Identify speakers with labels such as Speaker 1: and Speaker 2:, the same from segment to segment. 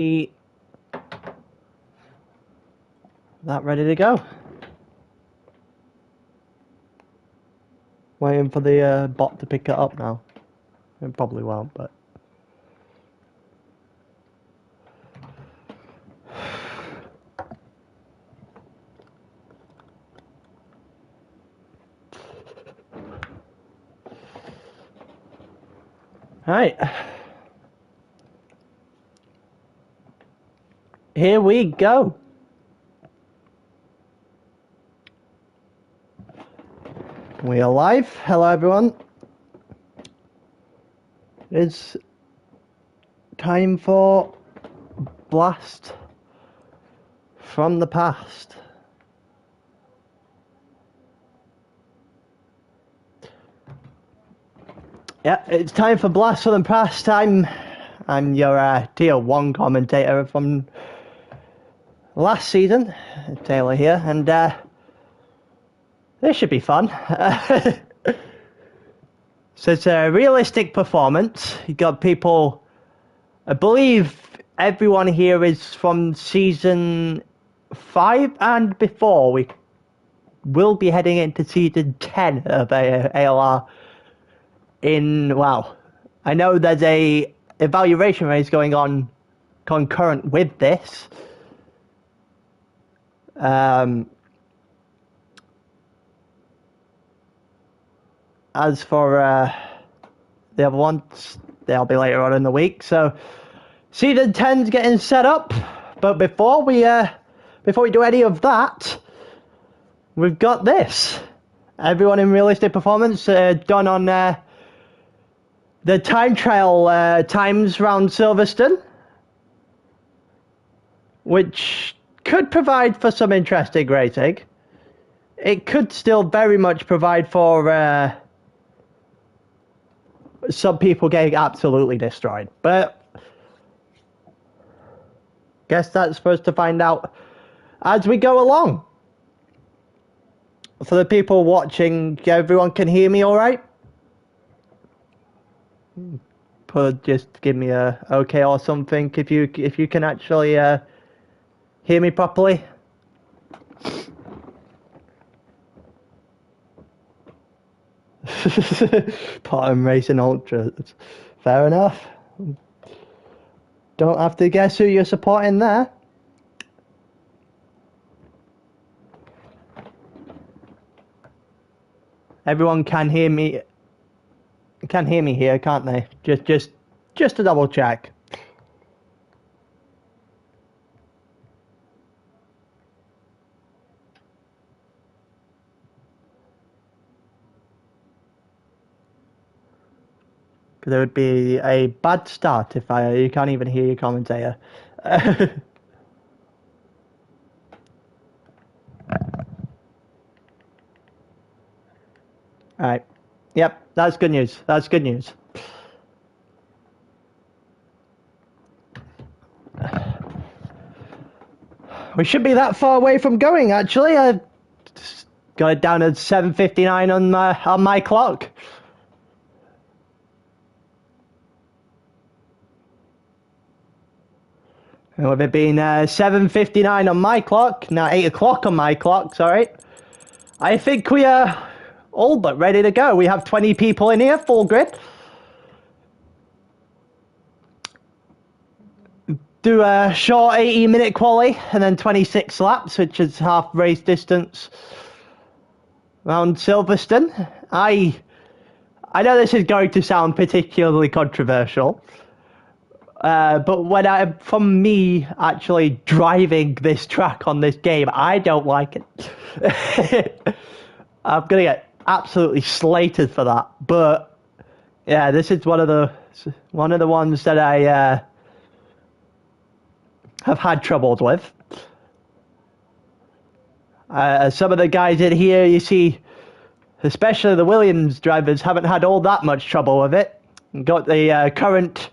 Speaker 1: that ready to go. Waiting for the bot to pick it up now. It probably won't, but... Alright. Here we go. We are live. Hello everyone. It's time for Blast from the Past. Yeah, it's time for Blast from the Past. I'm your tier 1 commentator from last season, Taylor here, and this should be fun. So it's a realistic performance. You got people, I believe everyone here is from season 5 and before. We will be heading into season 10 of ALR in, wow, I know there's a evaluation race going on concurrent with this. As for the other ones, they'll be later on in the week. So season 10's getting set up, but before we do any of that, we've got this. Everyone in realistic performance done on the time trial times round Silverstone, which could provide for some interesting racing. It could still very much provide for some people getting absolutely destroyed, but guess that's supposed to find out as we go along. For the people watching, everyone can hear me all right? Just give me a okay or something if you can actually hear me properly. Bottom Racing Ultras. Fair enough. Don't have to guess who you're supporting there. Everyone can hear me. Can hear me here, can't they? Just to double check. Because it would be a bad start if you can't even hear your commentator. Alright. Yep, that's good news. That's good news. We should be that far away from going, actually. I got it down at 7:59 on my clock. And with it being 7:59 on my clock, now 8 o'clock on my clock, sorry, I think we are all but ready to go. We have 20 people in here, full grid. Do a short 80-minute quali and then 26 laps, which is half race distance around Silverstone. I know this is going to sound particularly controversial, but from me actually driving this track on this game, I don't like it. I'm gonna get absolutely slated for that. But yeah, this is one of the ones that I have had troubles with. Some of the guys in here, you see, especially the Williams drivers, haven't had all that much trouble with it. Got the current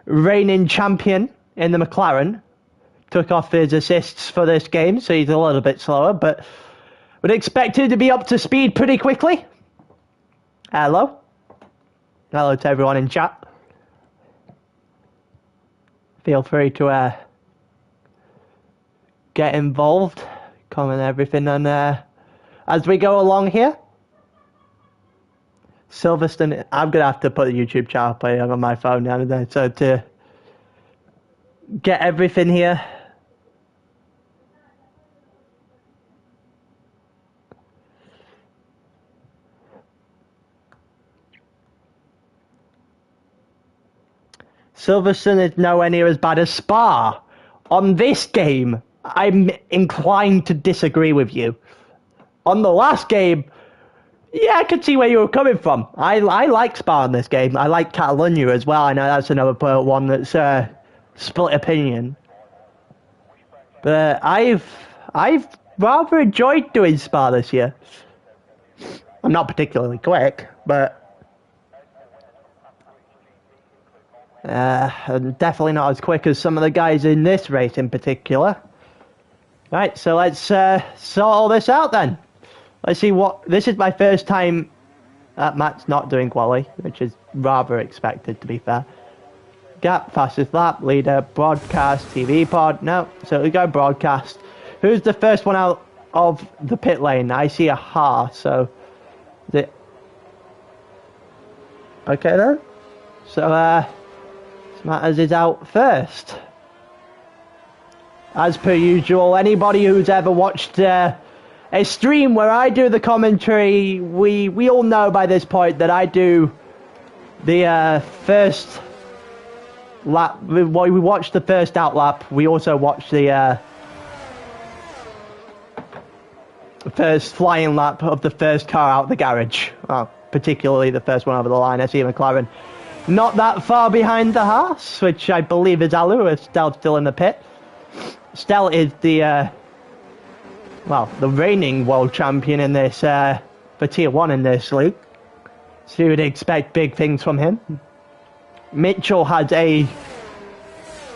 Speaker 1: reigning champion in the McLaren, took off his assists for this game, so he's a little bit slower, but would expect him to be up to speed pretty quickly. Hello. Hello to everyone in chat. feel free to get involved, comment everything on as we go along here. Silverstone, I'm gonna have to put a YouTube channel play on my phone now and then, so to get everything here. Silverstone is nowhere near as bad as Spa. On this game, I'm inclined to disagree with you. On the last game, yeah, I could see where you were coming from. I like Spa in this game. I like Catalonia as well. I know that's another one that's split opinion. But I've rather enjoyed doing Spa this year. I'm not particularly quick, but I'm definitely not as quick as some of the guys in this race in particular. Right, so let's sort all this out then. Let's see what... This is my first time Matt's not doing quali, which is rather expected, to be fair. Gap, fastest lap, leader, broadcast, TV pod. No, so we go broadcast. Who's the first one out of the pit lane? I see a Haas, so... Is it... Okay then. So, Smatters is out first. As per usual, anybody who's ever watched a stream where I do the commentary, we all know by this point that I do the first lap. We watch the first out lap. We also watch the first flying lap of the first car out of the garage. Well, particularly the first one over the line. I see McLaren not that far behind the Haas, which I believe is Alu, if Stell's still in the pit. Stell is the the reigning world champion in this for Tier 1 in this league. So you would expect big things from him. Mitchell had a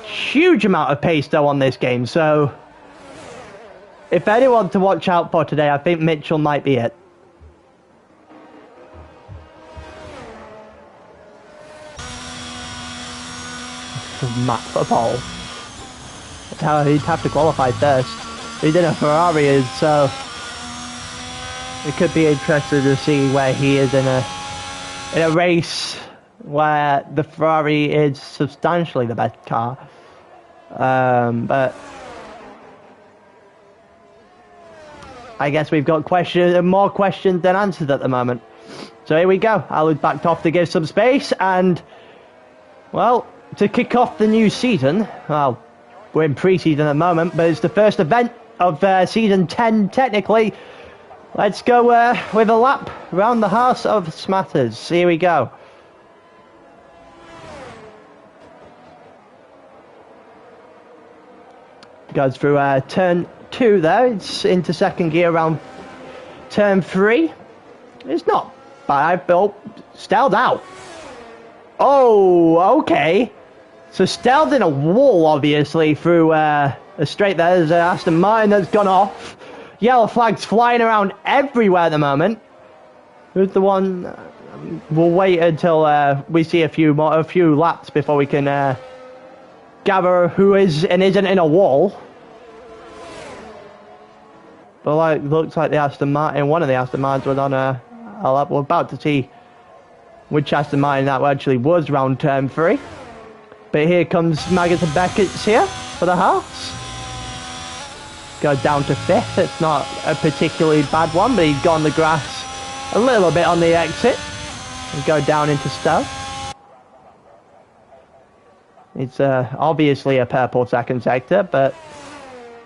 Speaker 1: huge amount of pace though on this game, so if anyone to watch out for today, I think Mitchell might be it. Matt for pole. That's how he'd have to qualify first. He's in a Ferrari, so it could be interesting to see where he is in a race where the Ferrari is substantially the best car. But I guess we've got more questions than answers at the moment. So here we go. Alu's backed off to give some space, and well, to kick off the new season, well, we're in pre-season at the moment, but it's the first event of season 10 technically. Let's go with a lap around the house of Smatters. Here we go. Goes through turn 2 there. It's into second gear around turn 3. It's not bad, but Stell's out. Oh, okay. So Stell's in a wall, obviously, through a straight there. There's an Aston Martin that's gone off. Yellow flags flying around everywhere at the moment. Who's the one? We'll wait until we see a few laps before we can gather who is and isn't in a wall. But looks like the Aston Martin, one of the Aston Martins was on a lap. We're about to see which Aston Martin that actually was round turn 3. But here comes Maggott and Beckett's here for the Haas. Go down to 5th. It's not a particularly bad one, but he's got on the grass a little bit on the exit. And go down into Stowe. It's obviously a purple second sector, but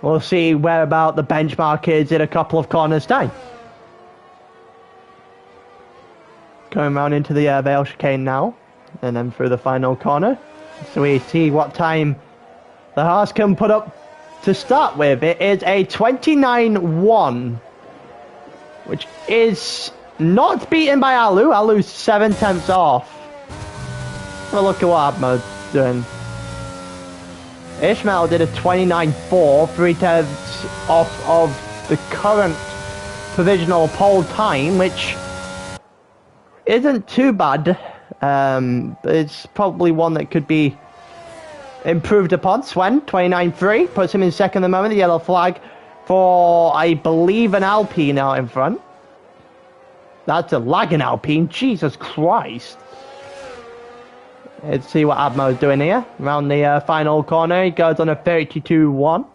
Speaker 1: we'll see where about the benchmark is in a couple of corners' time. Going round into the Vale chicane now, and then through the final corner. So we see what time the Haas can put up to start with. It is a 29.1, which is not beaten by Alu. Alu's 7 tenths off. Have a look at what Abmo's doing. Ishmael did a 29.4, 3 tenths off of the current provisional pole time, which isn't too bad. It's probably one that could be improved upon. Swen, 29.3, puts him in second at the moment. The yellow flag for, I believe, an Alpine out in front. That's a lagging Alpine, Jesus Christ. Let's see what Admo's doing here. Around the final corner, he goes on a 32.1.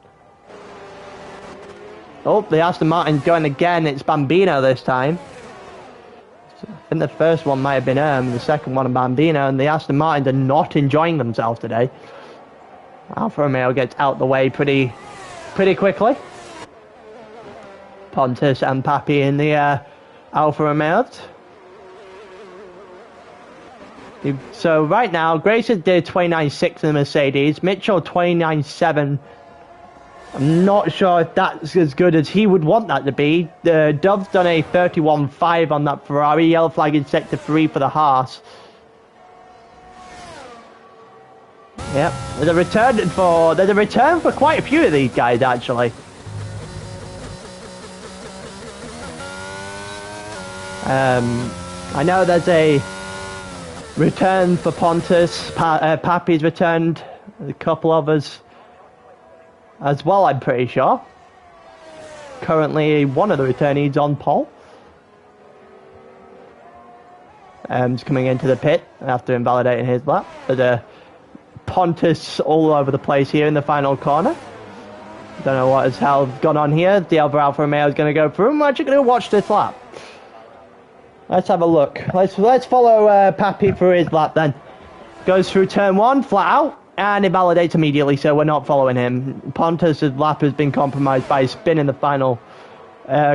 Speaker 1: Oh, the Aston Martin's going again. It's Bambino this time. I think the first one might have been the second one Bambino, and the Aston Martins are not enjoying themselves today. Alfa Romeo gets out the way pretty quickly. Pontus and Papi in the Alfa Romeos. So right now, Grayson did 29.6 in the Mercedes, Mitchell 29.7. I'm not sure if that's as good as he would want that to be. Dove's done a 31.5 on that Ferrari. Yellow flag in sector 3 for the Haas. Yep, there's a return for quite a few of these guys actually. I know there's a return for Pontus. Papi's returned. A couple of us as well, I'm pretty sure. Currently, one of the returnees on pole. Just coming into the pit after invalidating his lap. But Pontus all over the place here in the final corner. Don't know what has gone on here. The other Alfa Romeo is going to go through. I'm actually going to watch this lap. Let's have a look. Let's follow Papi through his lap then. Goes through turn 1, flat out. And invalidates immediately, so we're not following him. Pontus' lap has been compromised by a spin in the final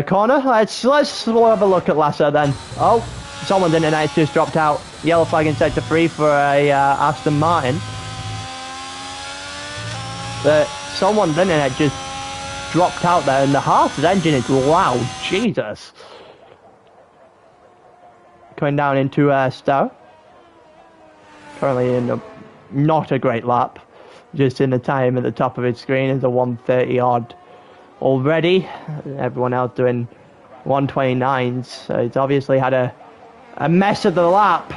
Speaker 1: corner. Let's have a look at Lasso then. Oh, someone's internet's just dropped out. Yellow flag in sector 3 for a Aston Martin. But someone's internet just dropped out there, and the Haas engine is loud. Jesus. Coming down into Stowe. Currently in not a great lap. Just in the time at the top of his screen is a 130 odd already. Everyone else doing 129s. So he's obviously had a mess of the lap.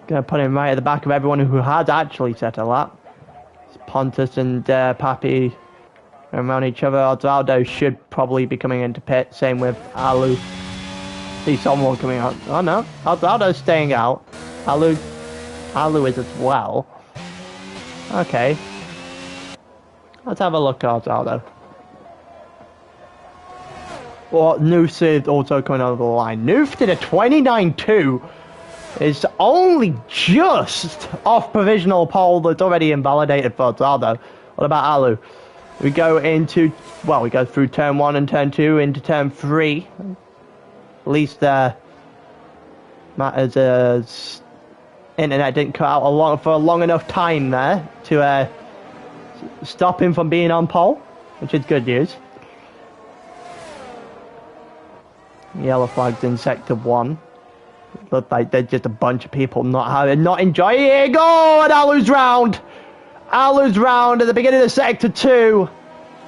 Speaker 1: Gonna put him right at the back of everyone who has actually set a lap. It's Pontus and Papi around each other. Osvaldo should probably be coming into pit. Same with Alu. See someone coming out. Oh no, Osvaldo's staying out. Alu is as well. Okay. Let's have a look at Osvaldo. Well, Noof is also coming out of the line. Noof did a 29.2. It's only just off provisional pole that's already invalidated for Osvaldo. What about Alu? We go through turn 1 and turn 2 into turn 3. At least Matt's internet didn't cut out for a long enough time there to stop him from being on pole, which is good news. Yellow flags in sector 1. Look like there's just a bunch of people not enjoying it. Go! And Alu's round! Alu's round at the beginning of sector 2.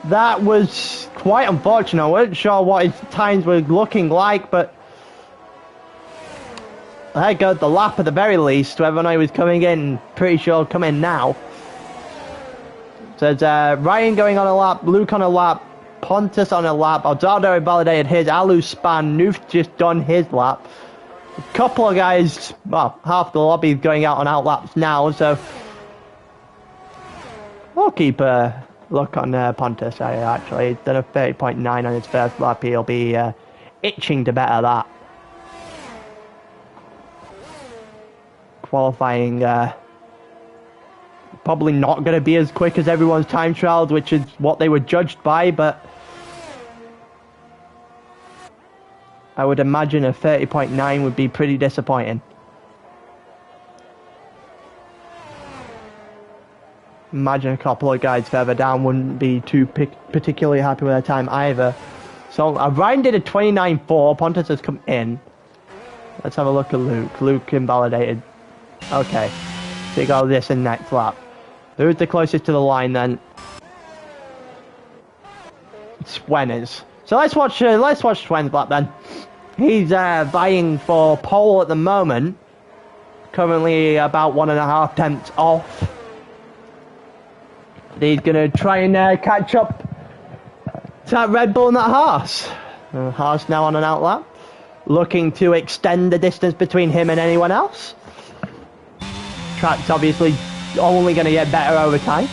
Speaker 1: That was quite unfortunate. I wasn't sure what his times were looking like, but there goes the lap at the very least. Whether or not he was coming in, pretty sure come in now. So there's Ryan going on a lap, Luke on a lap, Pontus on a lap, Osvaldo invalidated his, Alu span, Noof just done his lap. A couple of guys, well, half the lobby going out on outlaps now, so we'll keep a look on Pontus. Actually, he's done a 30.9 on his first lap. He'll be itching to better that. Qualifying probably not going to be as quick as everyone's time trials, which is what they were judged by, but I would imagine a 30.9 would be pretty disappointing. Imagine a couple of guys further down wouldn't be too particularly happy with their time either. So Ryan did a 29.4, Pontus has come in. Let's have a look at Luke. Luke invalidated. Okay, so you got this in next lap. Who's the closest to the line then? Swen is. So let's watch Swen's lap then. He's vying for pole at the moment. Currently about 1.5 tenths off He's going to try and catch up to that Red Bull and that Haas. Haas now on an outlap, looking to extend the distance between him and anyone else. Track's obviously only going to get better over time,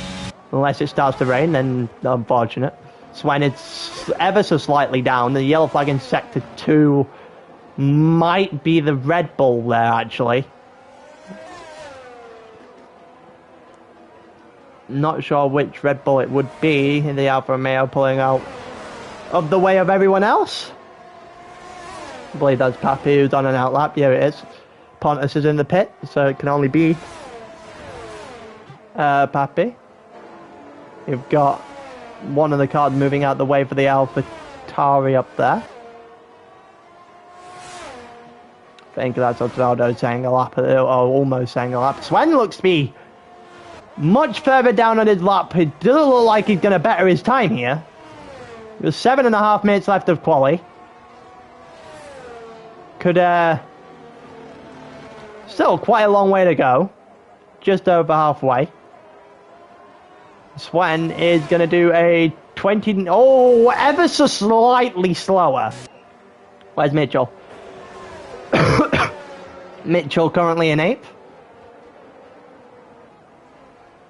Speaker 1: unless it starts to rain, then unfortunate. Sven is ever so slightly down. The yellow flag in sector 2 might be the Red Bull there, actually. Not sure which Red Bull it would be. The Alfa Romeo pulling out of the way of everyone else. I believe that's Pappy who's on an outlap. Here it is. Pontus is in the pit, so it can only be Pappy. You've got one of the cars moving out the way for the AlphaTauri up there. I think that's Osvaldo saying a lap, or almost saying a lap. Sven looks to be much further down on his lap. It doesn't look like he's going to better his time here. There's 7.5 minutes left of quali. Could, still quite a long way to go. Just over halfway. Sven is going to do a 20... Oh, ever so slightly slower. Where's Mitchell? Mitchell currently in 8th.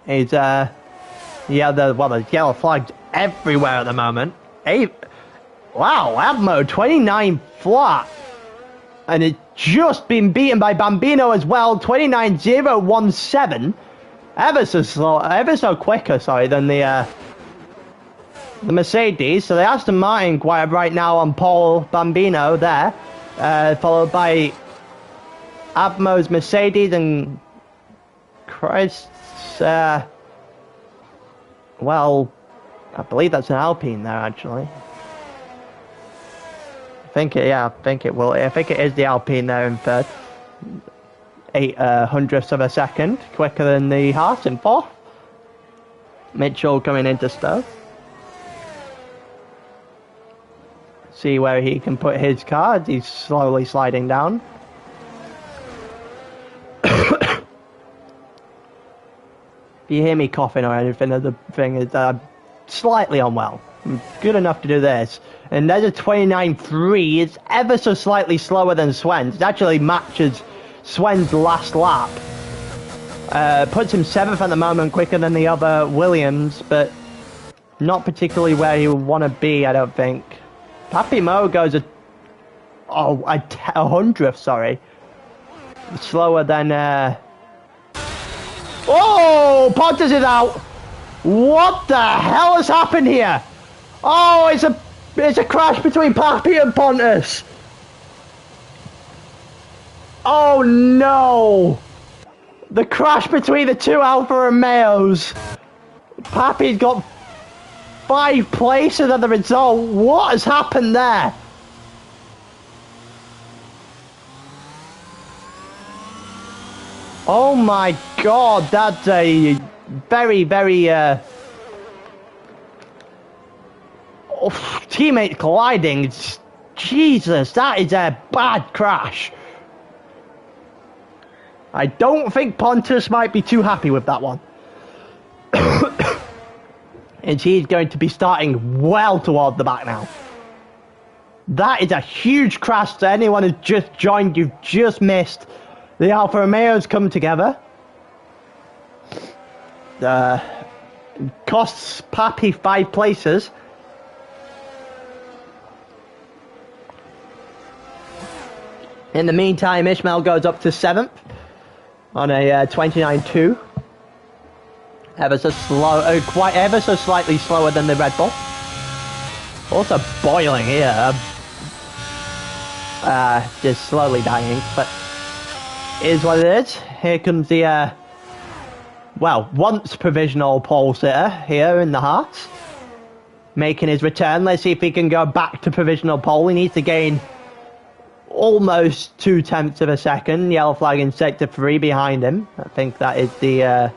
Speaker 1: He's, yeah, there's yellow flags everywhere at the moment. 8. Wow, Abmo, 29 flat. And it's just been beaten by Bambino as well, 29.017. Ever so slow, ever so quicker, sorry, than the Mercedes. So the Aston Martin quite right now on pole, Bambino there, followed by Abmo's Mercedes and Christ's, well, I believe that's an Alpine there actually. I think it is the Alpine there in 3rd. 8/100ths of a second quicker than the Haas in 4th. Mitchell coming into Stowe. See where he can put his car. He's slowly sliding down. If you hear me coughing or anything, the thing is I'm slightly unwell. I'm good enough to do this. And there's a 29.3. It's ever so slightly slower than Sven's. It actually matches Sven's last lap. Puts him 7th at the moment, quicker than the other Williams, but not particularly where he would want to be, I don't think. Pappy Mo goes a 100th, sorry. Slower than... Oh! Pontus is out! What the hell has happened here? Oh, it's a crash between Pappy and Pontus! Oh no! The crash between the two Alfa Romeos. Pappy's got 5 places as a result. What has happened there? Oh my god, that's a very, very teammate colliding. Jesus, that is a bad crash. I don't think Pontus might be too happy with that one. And he's going to be starting well toward the back now. That is a huge crash to anyone who's just joined. You've just missed. The Alfa Romeos come together. Costs Pappy 5 places. In the meantime, Ishmael goes up to 7th. On a 29.2. Ever so slow, ever so slightly slower than the Red Bull. Also boiling here. Just slowly dying, but it is what it is. Here comes the, well, once provisional pole sitter here in the Hearts. Making his return. Let's see if he can go back to provisional pole. He needs to gain almost 0.2 of a second. Yellow flag in sector 3 behind him. I think that is the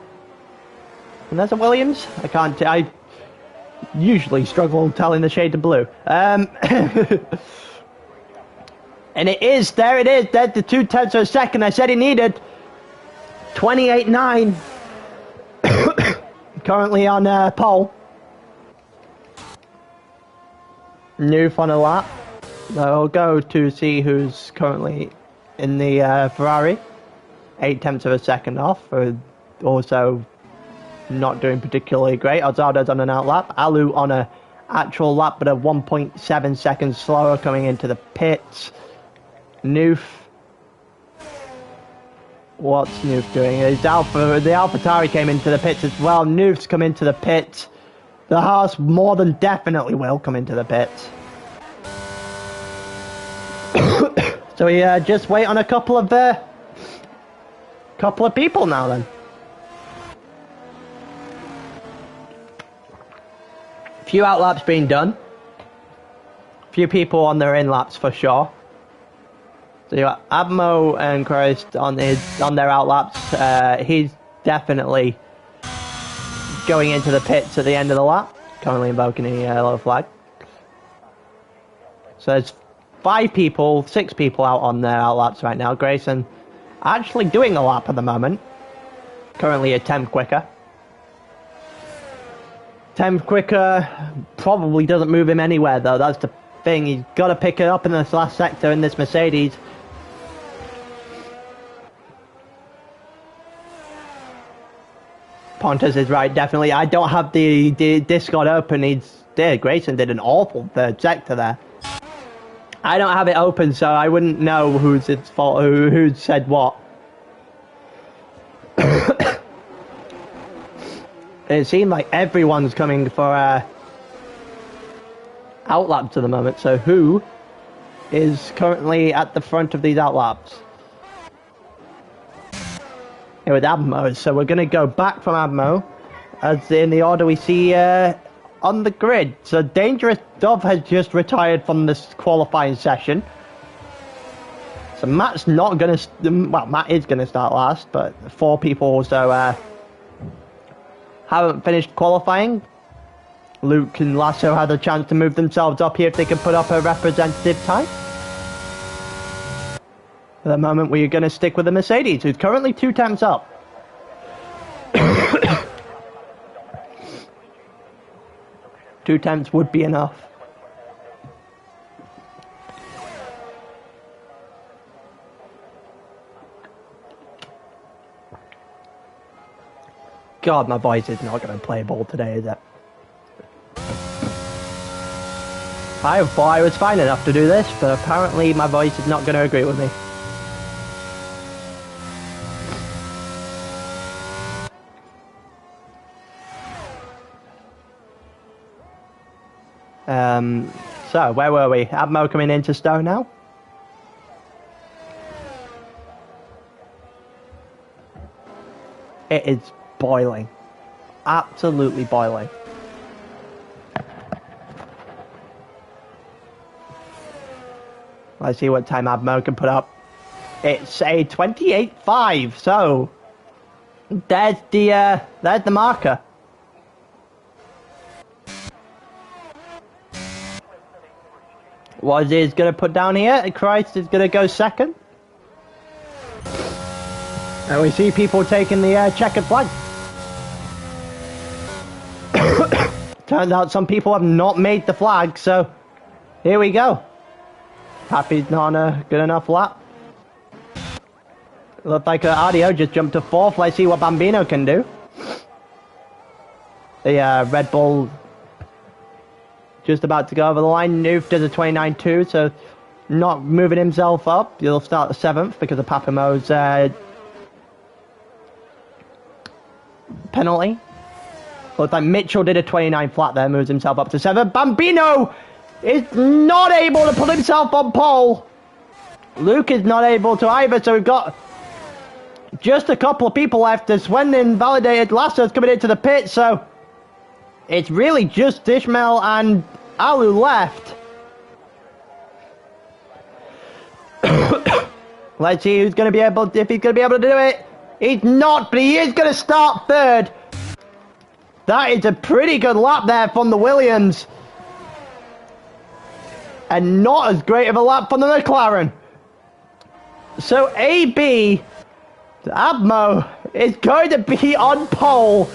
Speaker 1: and there's a Williams. I usually struggle telling the shade of blue. And it is, there it is. There's the 0.2 of a second I said he needed. 28.9. currently on pole. Noof on a lap. I'll go to see who's currently in the Ferrari. 0.8 of a second off. Also not doing particularly great. Ozada's on an out lap. Alu on a actual lap, but a 1.7 seconds slower coming into the pits. Noof. What's Noof doing? The AlphaTauri came into the pits as well. Noof's come into the pits. The Haas more than definitely will come into the pits. So we just wait on a couple of people now then. Few out laps being done. Few people on their in laps for sure. So you got Abmo and Christ on their out laps. He's definitely going into the pits at the end of the lap. Currently invoking a yellow flag. So there's 6 people out on their out laps right now. Grayson actually doing a lap at the moment. Currently a 10th quicker. 10th quicker probably doesn't move him anywhere though. That's the thing. He's got to pick it up in this last sector in this Mercedes. Pontus is right, definitely. I don't have the Discord open. Grayson did an awful third sector there. I don't have it open, so I wouldn't know who's its fault, who said what. It seemed like everyone's coming for outlaps at the moment, so who is currently at the front of these outlaps? Here with Abmo, so we're going to go back from Abmo, as in the order we see on the grid. So Dangerous Dove has just retired from this qualifying session. So Matt's not going to, well, Matt is going to start last, but 4 people also haven't finished qualifying. Luke and Lasso had a chance to move themselves up here if they can put up a representative time. For the moment, we're going to stick with the Mercedes, who's currently 2 temps up. 2 temps would be enough. God, my voice is not going to play ball today, is it? I thought I was fine enough to do this, but apparently my voice is not going to agree with me. So, where were we? Abmo coming into Stowe now. It is boiling. Absolutely boiling. Let's see what time Abmo can put up. It's a 28.5, so there's the marker. What is going to put down here? Christ is going to go second. And we see people taking the checkered flag. Turns out some people have not made the flag, so here we go. Pappy's not on a good enough lap. Looked like Audio just jumped to 4th. Let's see what Bambino can do. The Red Bull just about to go over the line. Noof does a 29.2, so not moving himself up. He'll start the 7th because of Papimo's penalty. Looks like Mitchell did a 29 flat there, moves himself up to 7th. Bambino is not able to put himself on pole. Luke is not able to either, so we've got just a couple of people left. As Swen invalidated, Lasso's coming into the pit, so it's really just Ishmael and Alu left. Let's see who's going to be able, if he's going to be able to do it. He's not, but he is going to start 3rd. That is a pretty good lap there from the Williams. And not as great of a lap from the McLaren. So AB, Abmo, is going to be on pole.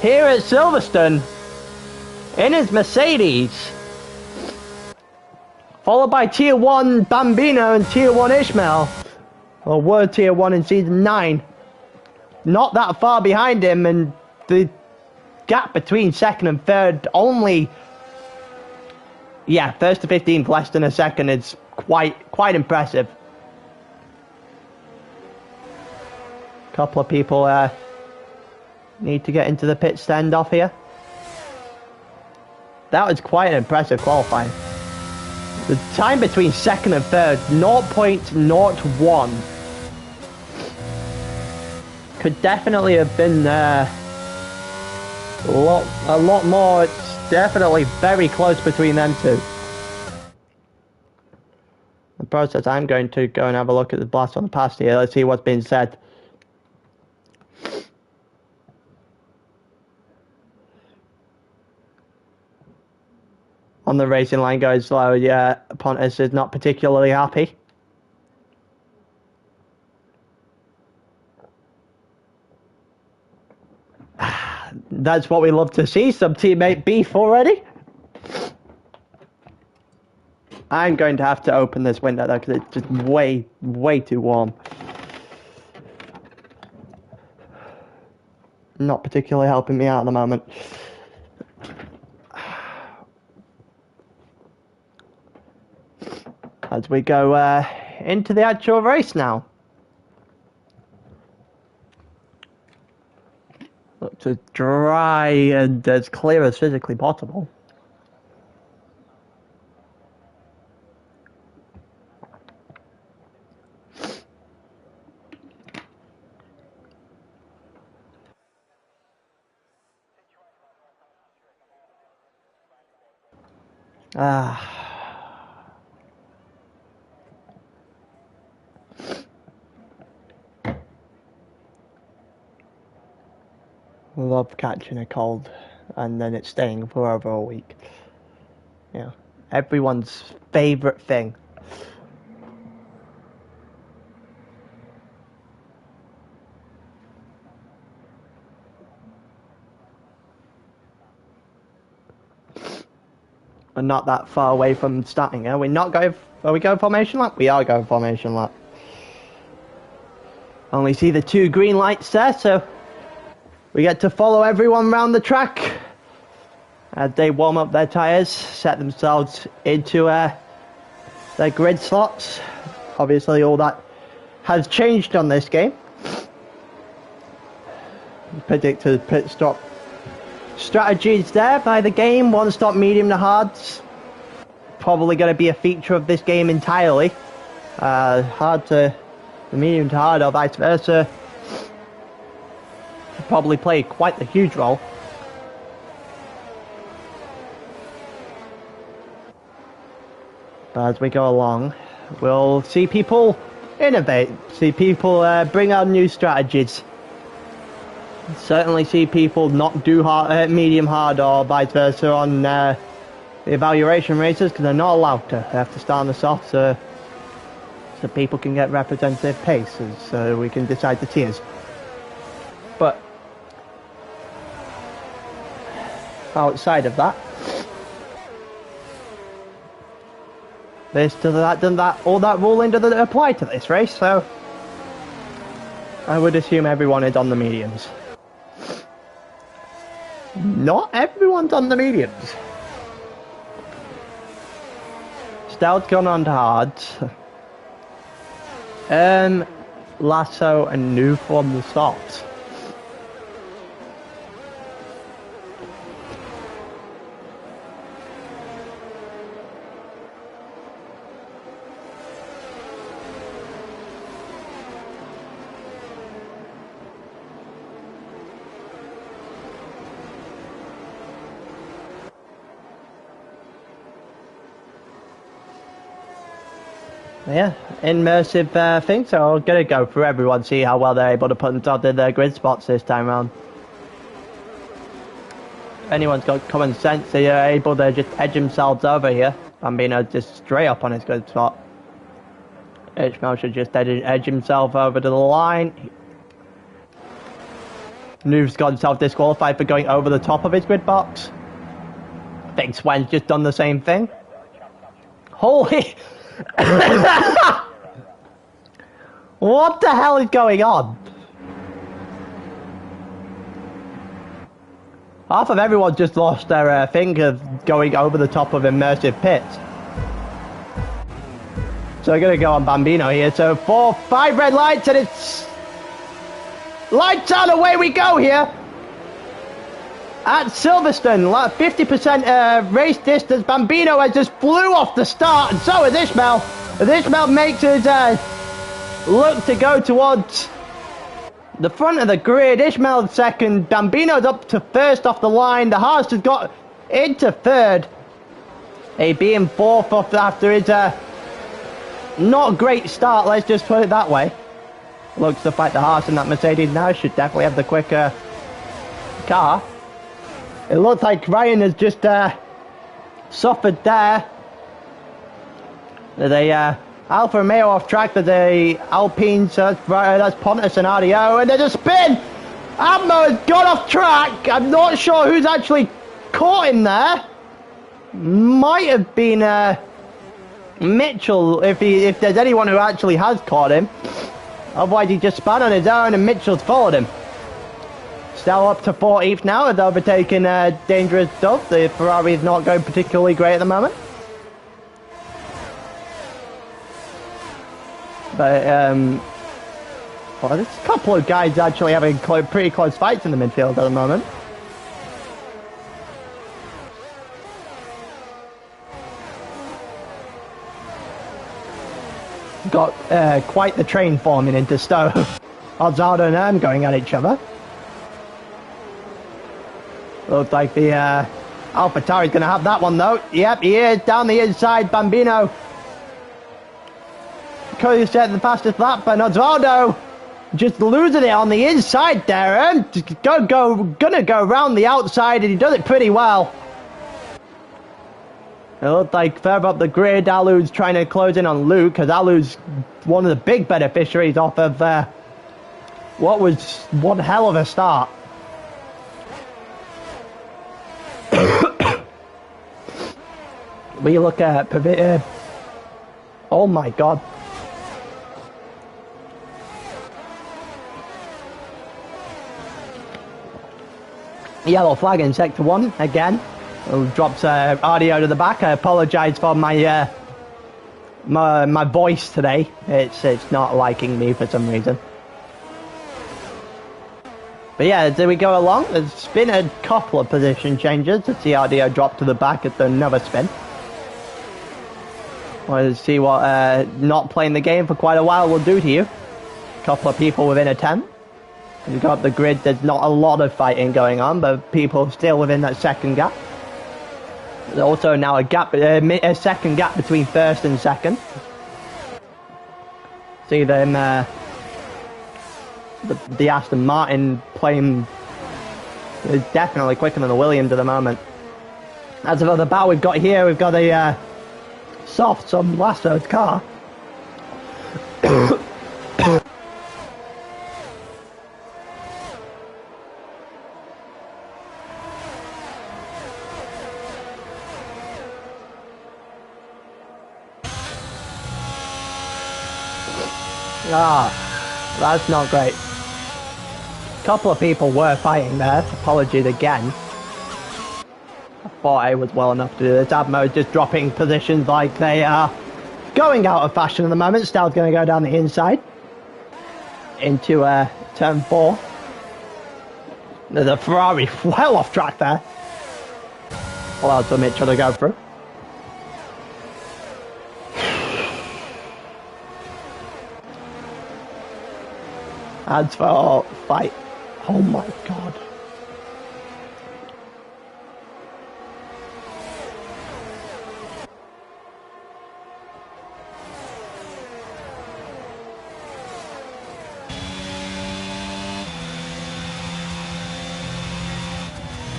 Speaker 1: here at Silverstone in his Mercedes. Followed by Tier 1 Bambino and Tier 1 Ishmael. Or were Tier 1 in Season 9. Not that far behind him, and the gap between second and third only... Yeah, first to 15th less than a second is quite impressive. Couple of people need to get into the pit stand off here. That was quite an impressive qualifying. The time between second and third, 0.01. Could definitely have been a lot more. It's definitely very close between them two. The process, I'm going to go and have a look at the blast on the past here. Let's see what's been said. On the racing line going slow, yeah, Pontus is not particularly happy. That's what we love to see, some teammate beef already. I'm going to have to open this window though, because it's just way too warm. Not particularly helping me out at the moment. As we go into the actual race now. Looks as dry and as clear as physically possible. Love catching a cold and then it's staying for over a week. You know, everyone's favourite thing. We're not that far away from starting. Are we not going? Are we going formation lap? We are going formation lap. Only see the two green lights there, so we get to follow everyone around the track as they warm up their tyres, set themselves into their grid slots. Obviously, all that has changed on this game. Predicted pit stop strategies there by the game. One stop medium to hards. Probably going to be a feature of this game entirely. Hard to the medium to hard or vice versa. Probably play quite a huge role. But as we go along, we'll see people innovate, see people bring out new strategies. Certainly see people not do hard, medium hard or vice versa on the evaluation races, because they're not allowed to. They have to start on the soft so people can get representative paces, so we can decide the tiers. But outside of that, all that ruling doesn't apply to this race, so I would assume everyone is on the mediums. Not everyone's on the mediums. Stout's gone on to hards. Lasso and New from the softs. Yeah, immersive thing, so I'm going to go through everyone, see how well they're able to put themselves in their grid spots this time around. Anyone's got common sense, they are able to just edge themselves over here. Bambino just straight up on his grid spot. Ishmael should just edge himself over to the line. Noob's got himself disqualified for going over the top of his grid box. I think Swen's just done the same thing. Holy... What the hell is going on? Half of everyone just lost their thing of going over the top of immersive pits. So we're going to go on Bambino here. So 5 red lights and it's... Lights on, away we go here. At Silverstone, 50% race distance. Bambino has just flew off the start, and so is Ishmael. As Ishmael makes his look to go towards the front of the grid. Ishmael's second. Bambino's up to first off the line. The Haas has got into third. AB in fourth after his not great start, let's just put it that way. Looks to fight the Haas in that Mercedes now. Should definitely have the quicker car. It looks like Ryan has just suffered there. There's a Alfa Romeo off track. There's a Alpine, so that's Pontus and RDO, and there's a spin! Admo has gone off track. I'm not sure who's actually caught him there. Might have been Mitchell, if there's anyone who actually has caught him. Otherwise he just spun on his own and Mitchell's followed him. Still up to 14th now, has overtaken Dangerous Dove. The Ferrari is not going particularly great at the moment. But, well, there's a couple of guys actually having pretty close fights in the midfield at the moment. Got quite the train forming into Stowe. Alzado and Erm going at each other. Looks like the AlphaTauri's going to have that one though. Yep, he is down the inside. Bambino Cody set the fastest lap, and Osvaldo just losing it on the inside there. Gonna go around the outside, and he does it pretty well. It looked like further up the grid, Alu's trying to close in on Luke, because Alu's one of the big beneficiaries off of what was one hell of a start. We look at oh my god. Yellow flag in sector 1 again. Drops RDO to the back. I apologise for my my voice today. It's not liking me for some reason. But yeah, as we go along, there's been a couple of position changes. The RDO dropped to the back at another spin. Wanted to see what not playing the game for quite a while will do to you. A couple of people within a 10. You've got the grid, there's not a lot of fighting going on, but people still within that second gap. There's also now a second gap between first and second. See them, the Aston Martin playing is definitely quicker than the Williams at the moment. As for the battle we've got here, we've got a soft some Lasso's car. That's not great. A couple of people were fighting there. Apologies again. I thought I was well enough to do this. Admo is just dropping positions like they are going out of fashion at the moment. Stell's going to go down the inside into turn 4. There's a Ferrari well off track there. Allows for Mitchell to go through. As for fight, oh my god.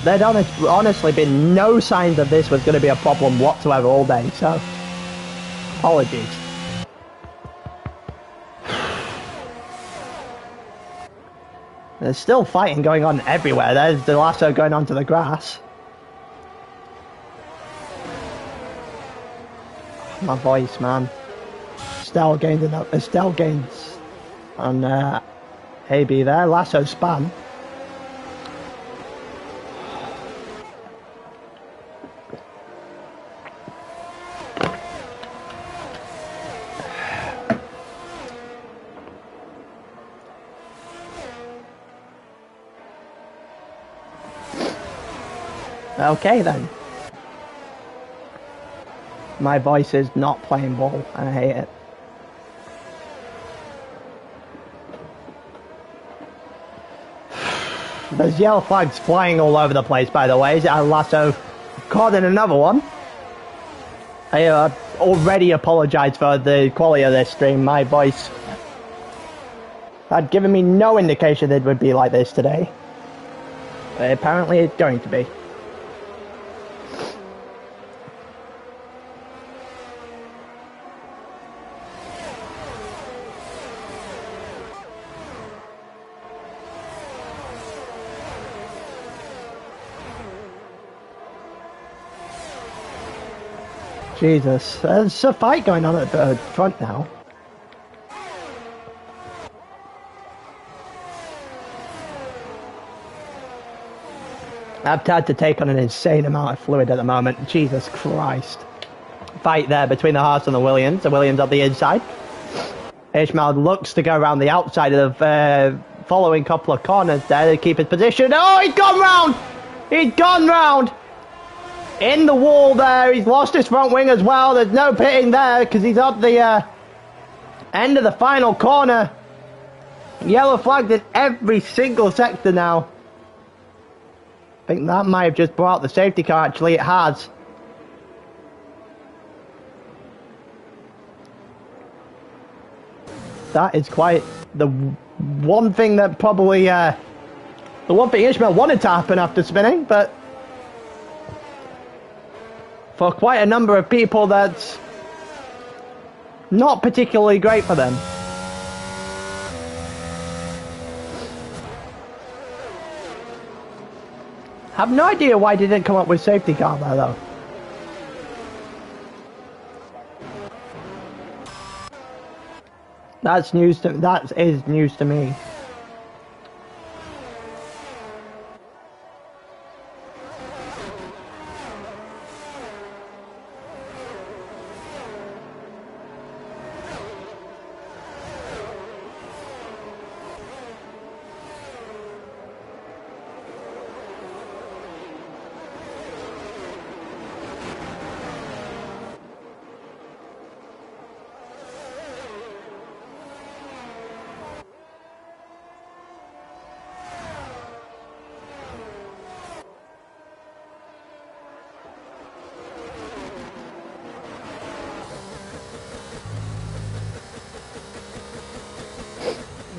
Speaker 1: There'd honestly been no signs that this was going to be a problem whatsoever all day, so apologies. There's still fighting going on everywhere. There's the lasso going onto the grass. My voice, man. Estelle gains on AB there. Lasso span. Okay then. My voice is not playing ball and I hate it. There's yellow flags flying all over the place, by the way. Lasso caught in another one. I already apologise for the quality of this stream. My voice had given me no indication it would be like this today. But apparently it's going to be. Jesus, there's a fight going on at the front now. I've had to take on an insane amount of fluid at the moment. Jesus Christ. Fight there between the Haas and the Williams. The Williams on the inside. Ishmael looks to go around the outside of the following couple of corners there to keep his position. Oh, he's gone round! He's gone round! In the wall there, he's lost his front wing as well. There's no pitting there because he's up the end of the final corner. Yellow flagged in every single sector now. I think that might have just brought out the safety car, actually. It has. That is quite the one thing that probably, the one thing Ishmael wanted to happen after spinning, but for quite a number of people, that's not particularly great for them. I have no idea why they didn't come up with safety car there, though. That's news to that is news to me.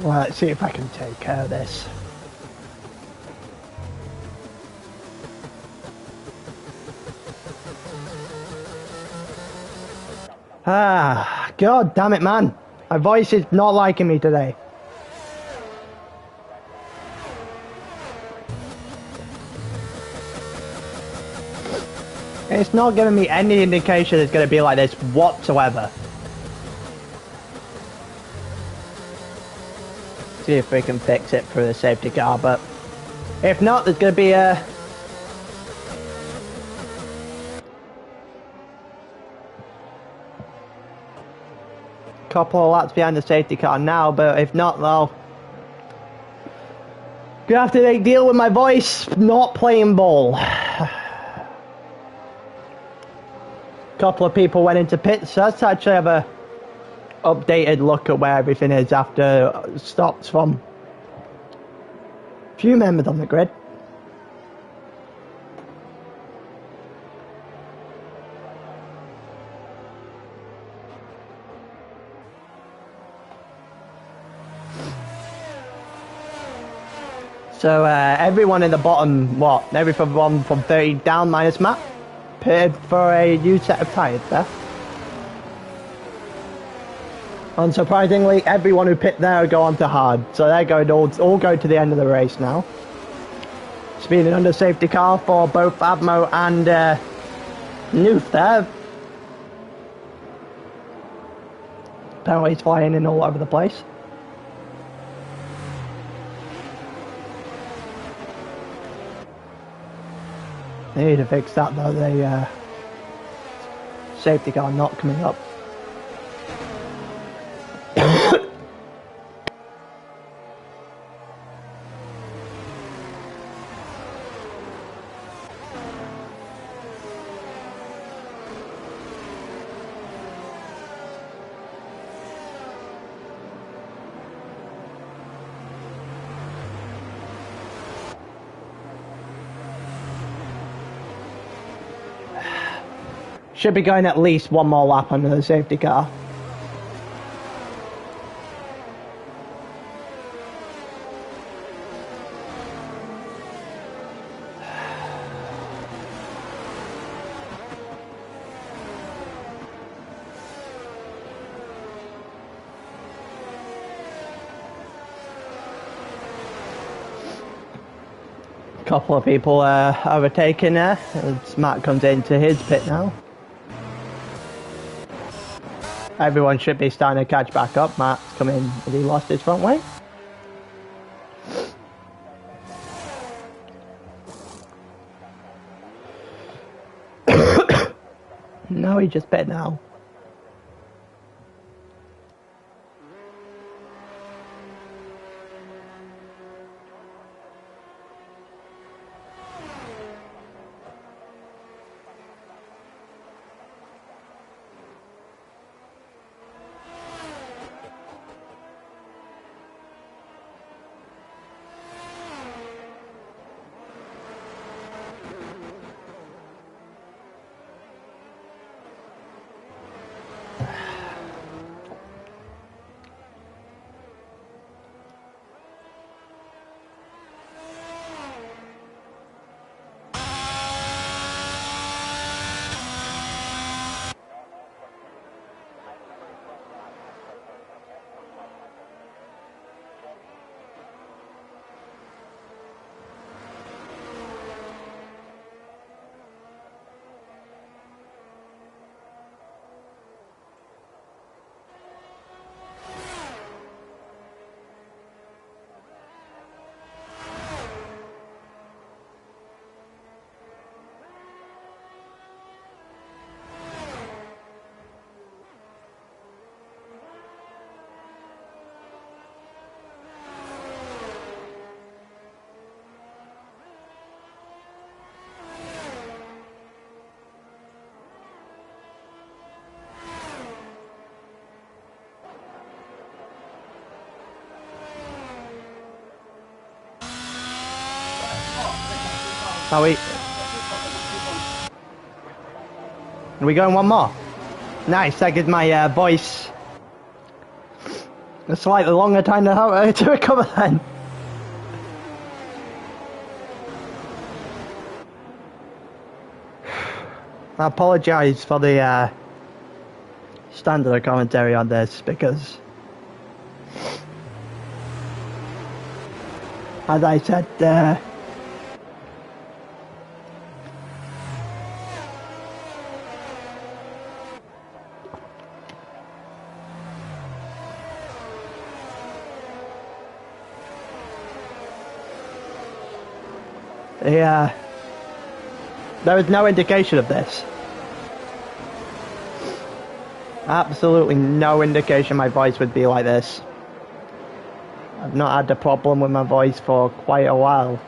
Speaker 1: Well, let's see if I can take care of this. Ah, God damn it, man. My voice is not liking me today. It's not giving me any indication it's going to be like this whatsoever. See if we can fix it through the safety car, but if not, there's going to be a couple of laps behind the safety car now, but if not, though, gonna have to deal with my voice not playing ball. Couple of people went into pits, so let's actually have a updated look at where everything is after stops from a few members on the grid. So everyone in the bottom, everyone from 30 down minus Matt, pitted for a new set of tyres there. Unsurprisingly, everyone who pit there go on to hard, so they're going to all go to the end of the race now. Speeding under safety car for both Admo and Noof there. Penalties flying in all over the place. They need to fix that though, the safety car not coming up. Should be going at least one more lap under the safety car. Couple of people overtaking there as Matt comes into his pit now. Everyone should be starting to catch back up. Matt's come in as he lost his front wing. No, he just pit now. Are we going one more? Nice, that gives my voice a slightly longer time to recover then. I apologise for the standard commentary on this because, as I said, there is no indication of this. Absolutely no indication my voice would be like this. I've not had a problem with my voice for quite a while.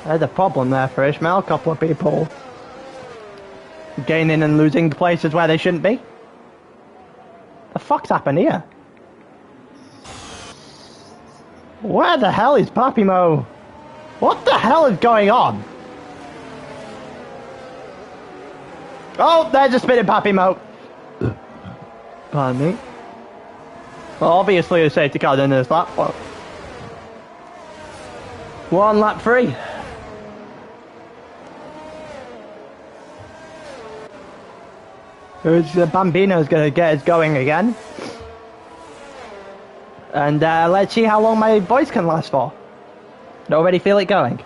Speaker 1: There's a problem there for Ishmael. A couple of people gaining and losing places where they shouldn't be. The fuck's happened here? Where the hell is Papi Mo? What the hell is going on? Oh, there's a spinning Papi Mo. Pardon me. Well, obviously a safety car in this lap, but 1 lap 3. Bambino's going to get us going again. And let's see how long my voice can last for. I already feel it going.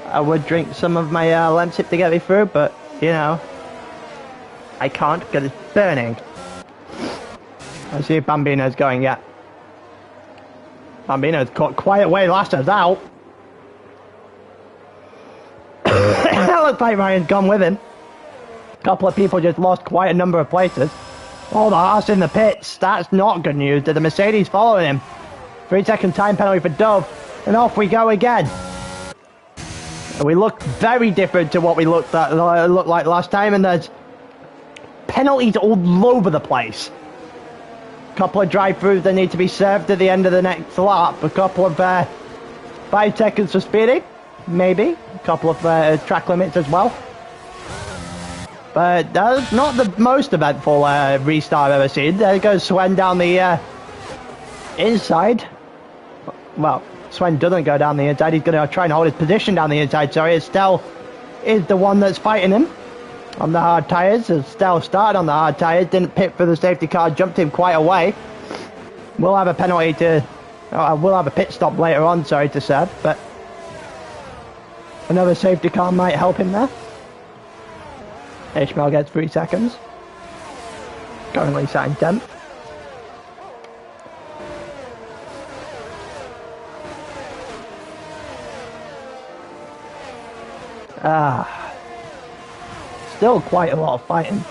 Speaker 1: I would drink some of my Lemsip to get me through, but, you know, I can't because it's burning. Let's see if Bambino's going yet. Bambino's caught quiet way last us out. Looks like Ryan's gone with him. A couple of people just lost quite a number of places. Oh, the Haas in the pits. That's not good news. The Mercedes following him. 3-second time penalty for Dove. And off we go again. And we look very different to what we looked like last time. And there's penalties all over the place. A couple of drive-throughs that need to be served at the end of the next lap. A couple of 5 seconds for speeding. Maybe. A couple of track limits as well. But that's not the most eventful restart I've ever seen. There goes Sven down the inside. Well, Sven doesn't go down the inside. He's going to try and hold his position down the inside. Sorry, Estelle is the one that's fighting him on the hard tyres. Estelle started on the hard tyres, didn't pit for the safety car, jumped him quite a way. We'll have a penalty to... we'll have a pit stop later on, sorry to serve, but another safety car might help him there. Ishmael gets 3 seconds. Currently sat in 10th. Still quite a lot of fighting.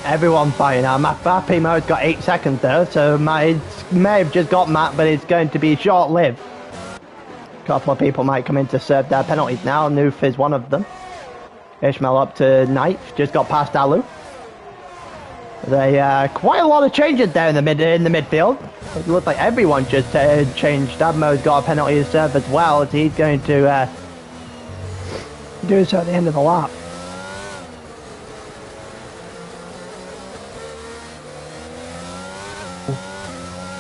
Speaker 1: Everyone fighting now. Matt mode's got 8 seconds though, so may have just got Matt, but it's going to be short-lived. A couple of people might come in to serve their penalties now. Noof is one of them. Ishmael up to 9th, just got past Alu. They quite a lot of changes there in the midfield. It looks like everyone just changed. Admo's got a penalty to serve as well, as he's going to do so at the end of the lap.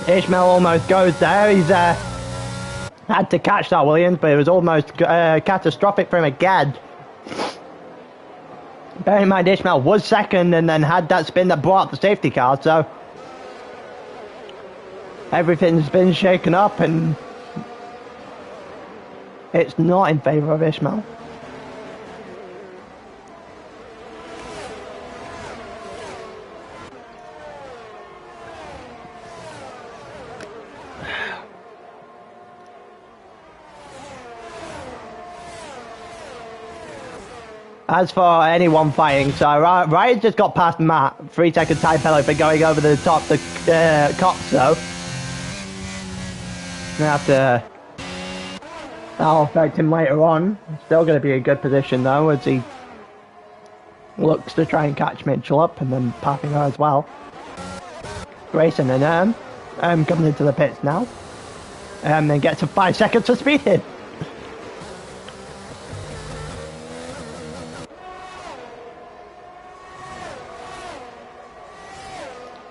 Speaker 1: Ishmael almost goes there. He's had to catch that, Williams, but it was almost catastrophic for him again. Bear in mind, Ishmael was second and then had that spin that brought up the safety car, so everything's been shaken up and it's not in favour of Ishmael. As for anyone fighting, so Ryan just got past Matt. 3-second time penalty for going over the top the cops though. Gonna have to... That'll affect him later on. Still gonna be a good position though, as he looks to try and catch Mitchell up and then passing her as well. Grayson and coming into the pits now. Then gets a 5 seconds for speeding.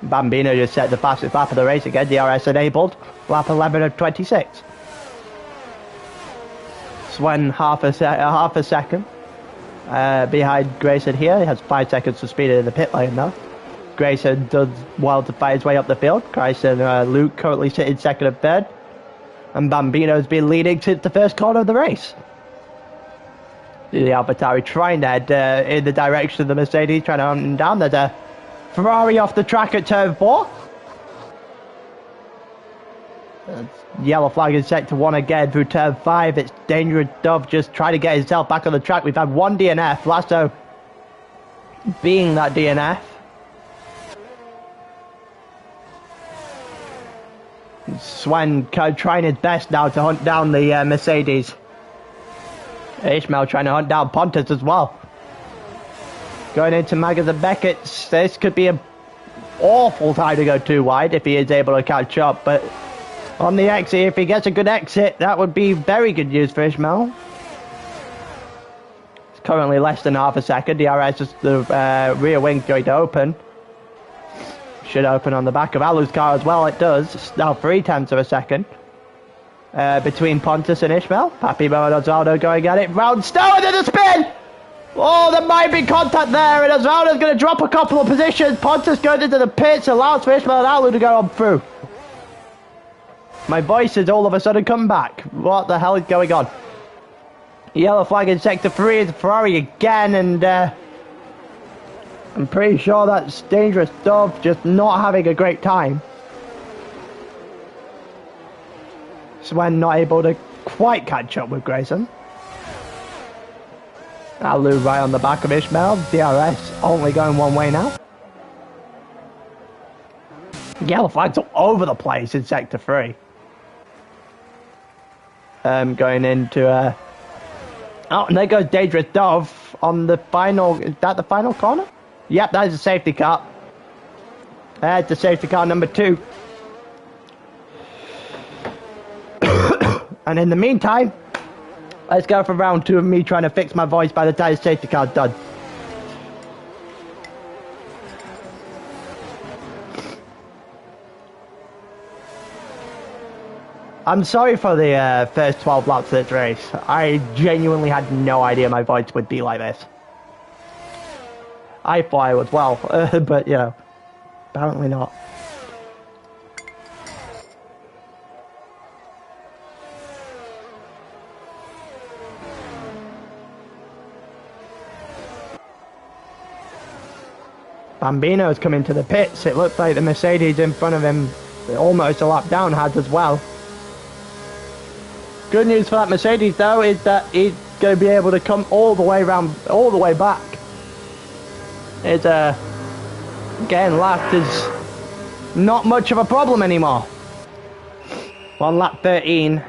Speaker 1: Bambino just set the fastest lap of the race again, DRS enabled, lap 11 of 26. Sven half a second behind Grayson here. He has 5 seconds for speed in the pit lane though. Grayson does well to fight his way up the field. Grayson and Luke currently sitting second and third. And Bambino's been leading since the first corner of the race. The AlphaTauri trying to head in the direction of the Mercedes, trying to hunt him down. There's a Ferrari off the track at turn 4. Yellow flag is set to 1 again through turn 5. It's Dangerous Dove just trying to get himself back on the track. We've had 1 DNF, Lasso being that DNF. Sven trying his best now to hunt down the Mercedes. Ishmael trying to hunt down Pontus as well. Going into Maggers and Beckett's, this could be an awful time to go too wide if he is able to catch up, but On the exit, if he gets a good exit, that would be very good news for Ishmael. It's currently less than half a second. DRS is the rear wing going to open. Should open on the back of Alu's car as well. It does. It's now 0.3 of a second. Between Pontus and Ishmael. Papimo and Osvaldo going at it. Round Stow into the spin! Oh, there might be contact there, and Osvaldo's going to drop a couple of positions. Pontus goes into the pits, allows for Ishmael and Alu to go on through. My voice has all of a sudden come back. What the hell is going on? Yellow flag in sector 3 is Ferrari again, and I'm pretty sure that's Dangerous Dove just not having a great time. Swen not able to quite catch up with Grayson. Alu right on the back of Ishmael. DRS only going one way now. Yellow flags all over the place in sector 3. Going into oh, and there goes Dangerous Dove on the final. Is that the final corner? Yep, that is a safety car. That's the safety car number 2. And in the meantime, let's go for round 2 of me trying to fix my voice by the time the safety car's done. I'm sorry for the first 12 laps of this race. I genuinely had no idea my voice would be like this. I thought I was well, but you know, apparently not. Bambino's coming to the pits. It looks like the Mercedes in front of him, almost a lap down, has as well. Good news for that Mercedes though is that he's going to be able to come all the way around, all the way back. It's getting last is not much of a problem anymore. On lap 13.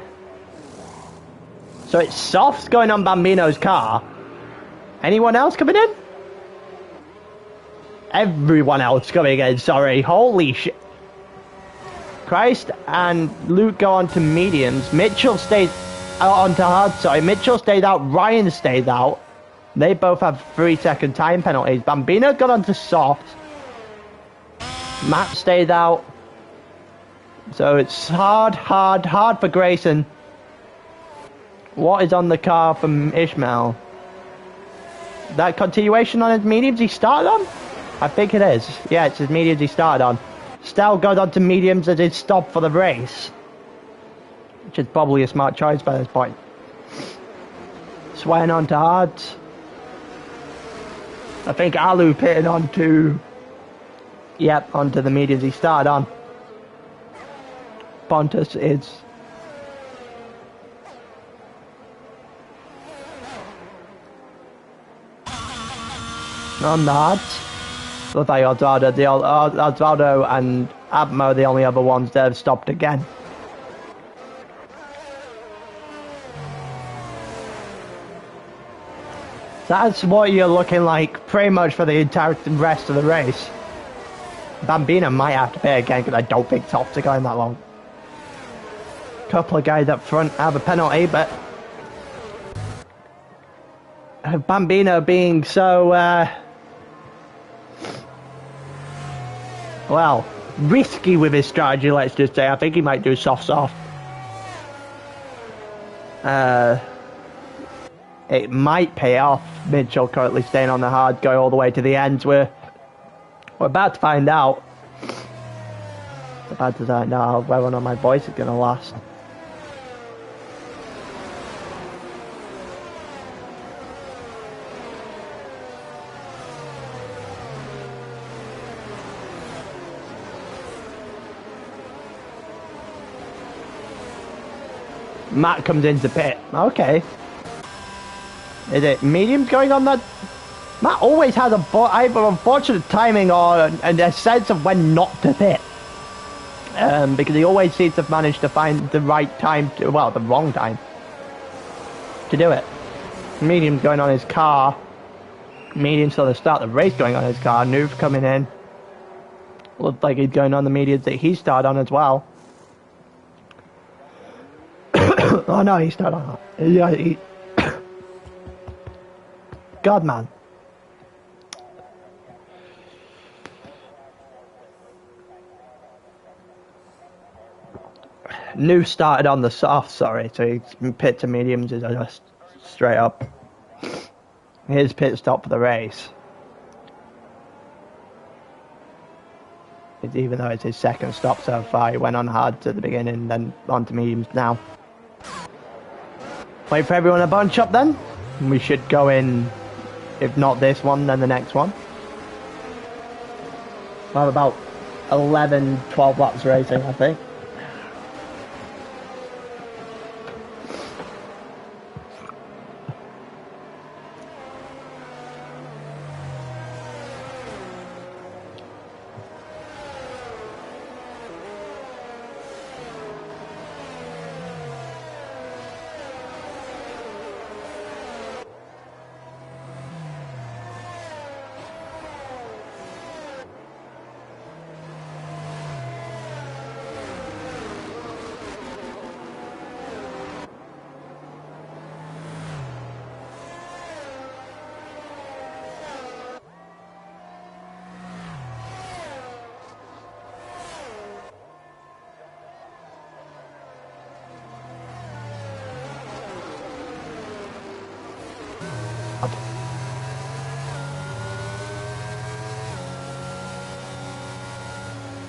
Speaker 1: So it's softs going on Bambino's car. Anyone else coming in? Everyone else coming in, sorry. Holy shit. Christ and Luke go on to mediums. Mitchell stays out onto hard, sorry. Mitchell stayed out, Ryan stayed out. They both have 3-second time penalties. Bambino got onto soft. Matt stayed out. So it's hard for Grayson. What is on the car from Ishmael? That continuation on his mediums he started on? I think it is. Yeah, it's his mediums he started on. Stell goes on to mediums as his stop for the race. Which is probably a smart choice by this point. Swain on to hards. I think Alu pitting onto... Yep, onto the mediums he started on. Pontus is... on the hards. Looks like Osvaldo and Abmo are the only other ones that have stopped again. That's what you're looking like pretty much for the entire rest of the race. Bambino might have to pay again because I don't think softs are going that long. Couple of guys up front have a penalty, but Bambino being so well, risky with his strategy, let's just say. I think he might do soft. It might pay off. Mitchell currently staying on the hard, going all the way to the ends. We're about to find out. About to find out whether or not my voice is going to last. Matt comes into pit. Okay. Is it mediums going on that? Matt always has either unfortunate timing or a sense of when not to pit. Because he always seems to manage to find the right time to, well, the wrong time to do it. Mediums going on his car. Mediums till the start of the race going on his car. Noof coming in. Looks like he's going on the mediums that he started on as well. Oh no, he's not on that. Yeah, God, man. New started on the soft, sorry, so his pit to mediums is just straight up. His pit stop for the race. Even though it's his second stop so far, he went on hard at the beginning, then on to mediums now. Wait for everyone to bunch up then. We should go in, if not this one, then the next one. We'll have about 11, 12 laps racing, I think.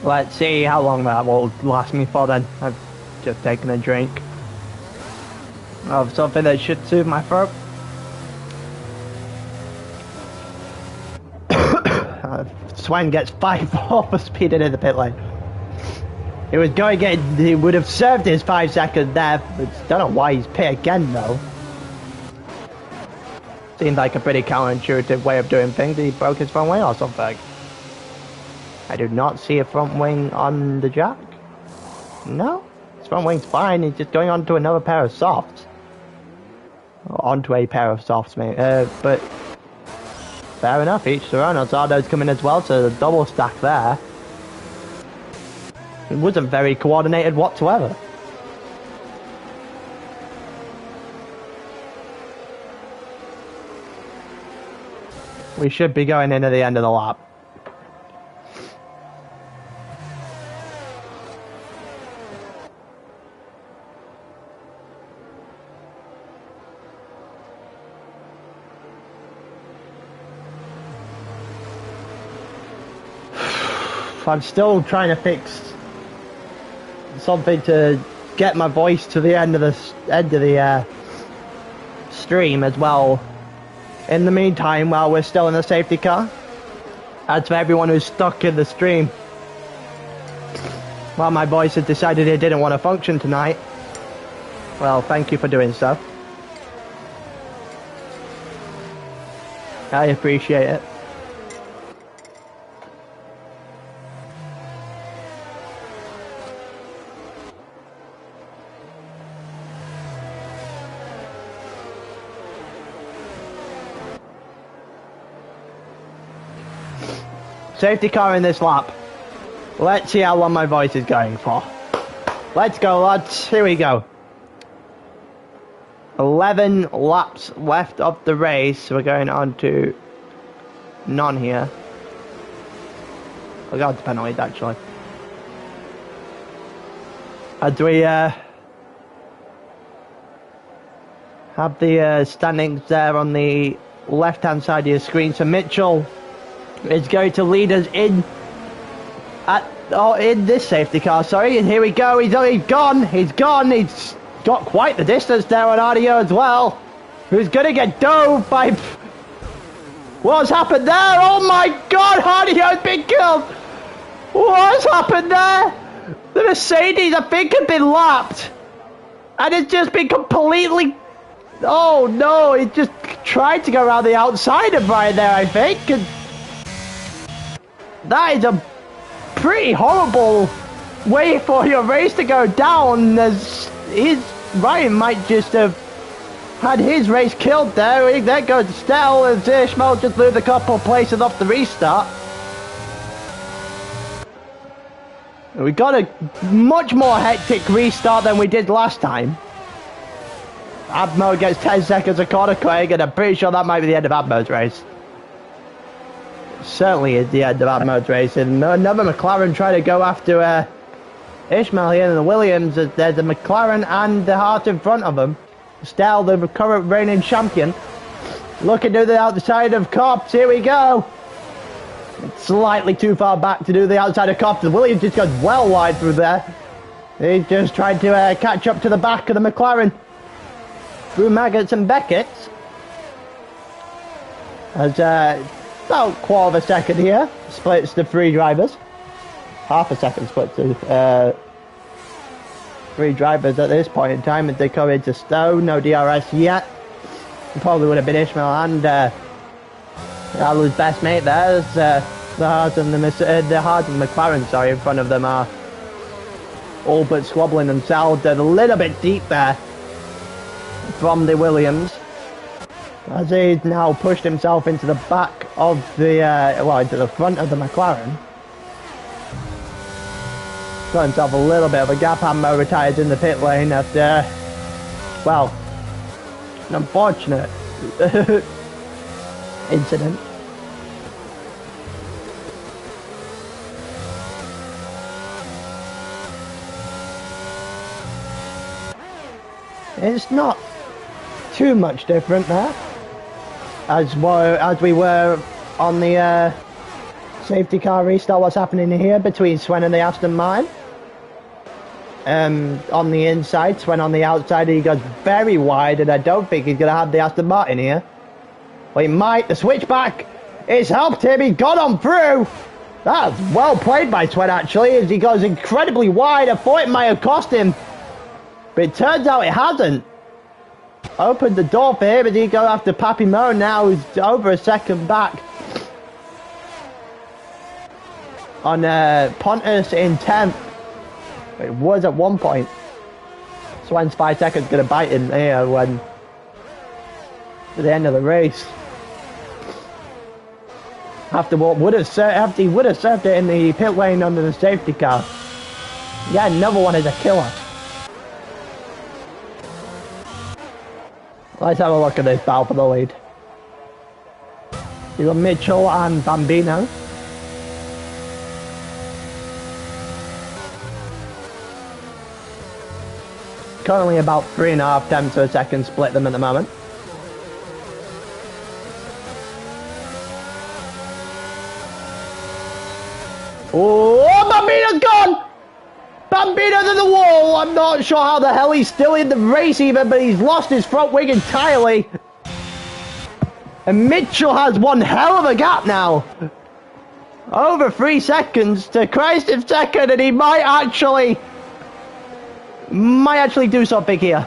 Speaker 1: Let's see how long that will last me for then. I've just taken a drink of something that should soothe my throat. Swan gets 5-4 for speeding in the pit lane. He was going to get, he would have served his 5 seconds there, but don't know why he's pit again though. Seemed like a pretty counterintuitive way of doing things. He broke his front wing or something. I do not see a front wing on the jack. No, his front wing's fine. He's just going on to another pair of softs. Onto a pair of softs, mate. But fair enough, each their own. Alzardo's coming as well, so the double stack there. It wasn't very coordinated whatsoever. We should be going into the end of the lap. I'm still trying to fix something to get my voice to the end of the stream as well. In the meantime, while we're still in the safety car, as for everyone who's stuck in the stream, well, my voice has decided it didn't want to function tonight. Well, thank you for doing so. I appreciate it. Safety car in this lap. Let's see how long my voice is going for. Let's go, lads. Here we go. 11 laps left of the race. We're going on to none here. I got the penalties actually. As we have the standings there on the left hand side of your screen. So Mitchell is going to lead us in in this safety car, sorry, and here we go. He's gone, he's got quite the distance there on audio as well. Who's gonna get dove by what's happened there? Oh my god, Hardio's been killed. What's happened there? The Mercedes, I think, had been lapped and it's just been completely, oh no, it just tried to go around the outside of Ryan there, I think. And that is a pretty horrible way for your race to go down, as Ryan might just have had his race killed there. There goes Stell, as Ishmael just lose a couple places off the restart. We got a much more hectic restart than we did last time. Admo gets 10 seconds of corner cutting, and I'm pretty sure that might be the end of Admo's race. Certainly is the end of Admo's race, and another McLaren trying to go after Ishmael here in the Williams. There's a McLaren and the Hart in front of them. Still the current reigning champion. Looking to the outside of Cops, here we go. Slightly too far back to do the outside of Cops. The Williams just goes well wide through there. He's just trying to catch up to the back of the McLaren. Through Maggots and Beckett's. As about quarter of a second here. Splits the three drivers. Half a second splits the three drivers at this point in time. As they come into Stowe. No DRS yet. Probably would have been Ishmael and Alu's best mate there. As, the Hart and the McLaren, sorry, in front of them are all but squabbling themselves. They're a little bit deep there from the Williams. As he's now pushed himself into the back of the, well, into the front of the McLaren. Got himself a little bit of a gap. Admo retires in the pit lane after, well, an unfortunate incident. It's not too much different there, as we were on the safety car restart. What's happening here between Sven and the Aston Martin? On the inside, Sven on the outside, he goes very wide, and I don't think he's going to have the Aston Martin here. Well, he might. The switchback, it's helped him. He got on through. That's well played by Sven, actually, as he goes incredibly wide. I thought it might have cost him, but it turns out it hasn't. Opened the door for him, and he goes after Papi Mo now, who's over a second back on Pontus in 10th. It was at one point. Sven's 5 seconds going to bite him here when to the end of the race. After what would have served, he would have served it in the pit lane under the safety car. Yeah, another one is a killer. Let's have a look at this battle for the lead. You got Mitchell and Bambino. Currently about 3.5 tenths of a second split them at the moment. Oh, Bambino's gone! Bambino to the wall! I'm not sure how the hell he's still in the race even, but he's lost his front wing entirely. And Mitchell has one hell of a gap now. Over 3 seconds to Christ in second, and he might actually do something here.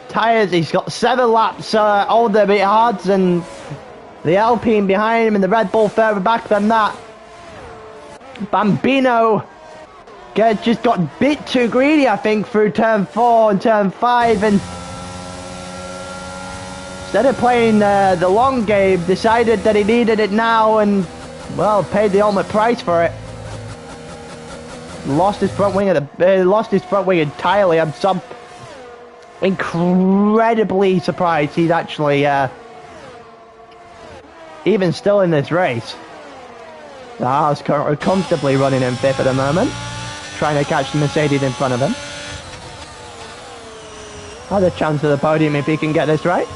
Speaker 1: Tyres, he's got 7 laps older bit hard than the Alpine behind him and the Red Bull further back than that. Bambino just got a bit too greedy, I think, through turn 4 and turn 5, and instead of playing the long game, decided that he needed it now and, well, paid the ultimate price for it. Lost his front wing entirely. I'm incredibly surprised he's actually even still in this race. The Haas comfortably running in 5th at the moment, trying to catch the Mercedes in front of him. Has a chance of the podium if he can get this right.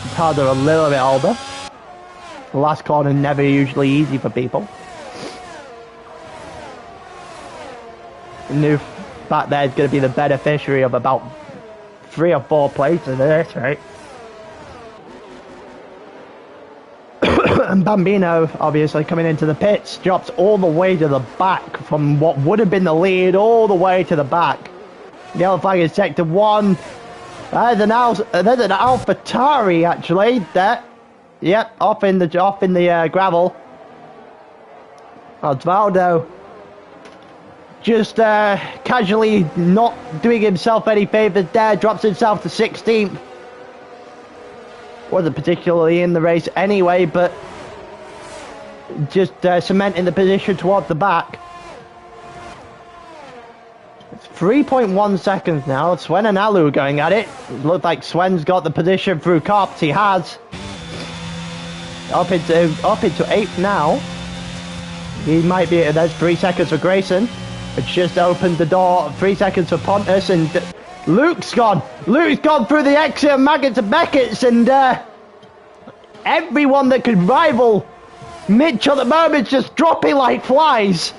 Speaker 1: It's harder a little bit older. The last corner never usually easy for people. The new back there is going to be the beneficiary of about 3 or 4 places in this, right? And Bambino, obviously, coming into the pits, drops all the way to the back from what would have been the lead, all the way to the back. The yellow flag is sector 1. There's an AlphaTauri actually. There, yep, off in the gravel. Osvaldo just casually not doing himself any favours there, drops himself to 16th. Wasn't particularly in the race anyway, but just cementing the position towards the back. 3.1 seconds now. Sven and Alu going at it. Looks like Sven's got the position through Cops. He has. Up into 8th now. He might be. There's 3 seconds for Grayson. It's just opened the door. 3 seconds for Pontus, and Luke's gone. Luke's gone through the exit of Maggots and Beckett's, and everyone that could rival Mitch at the moment is just dropping like flies.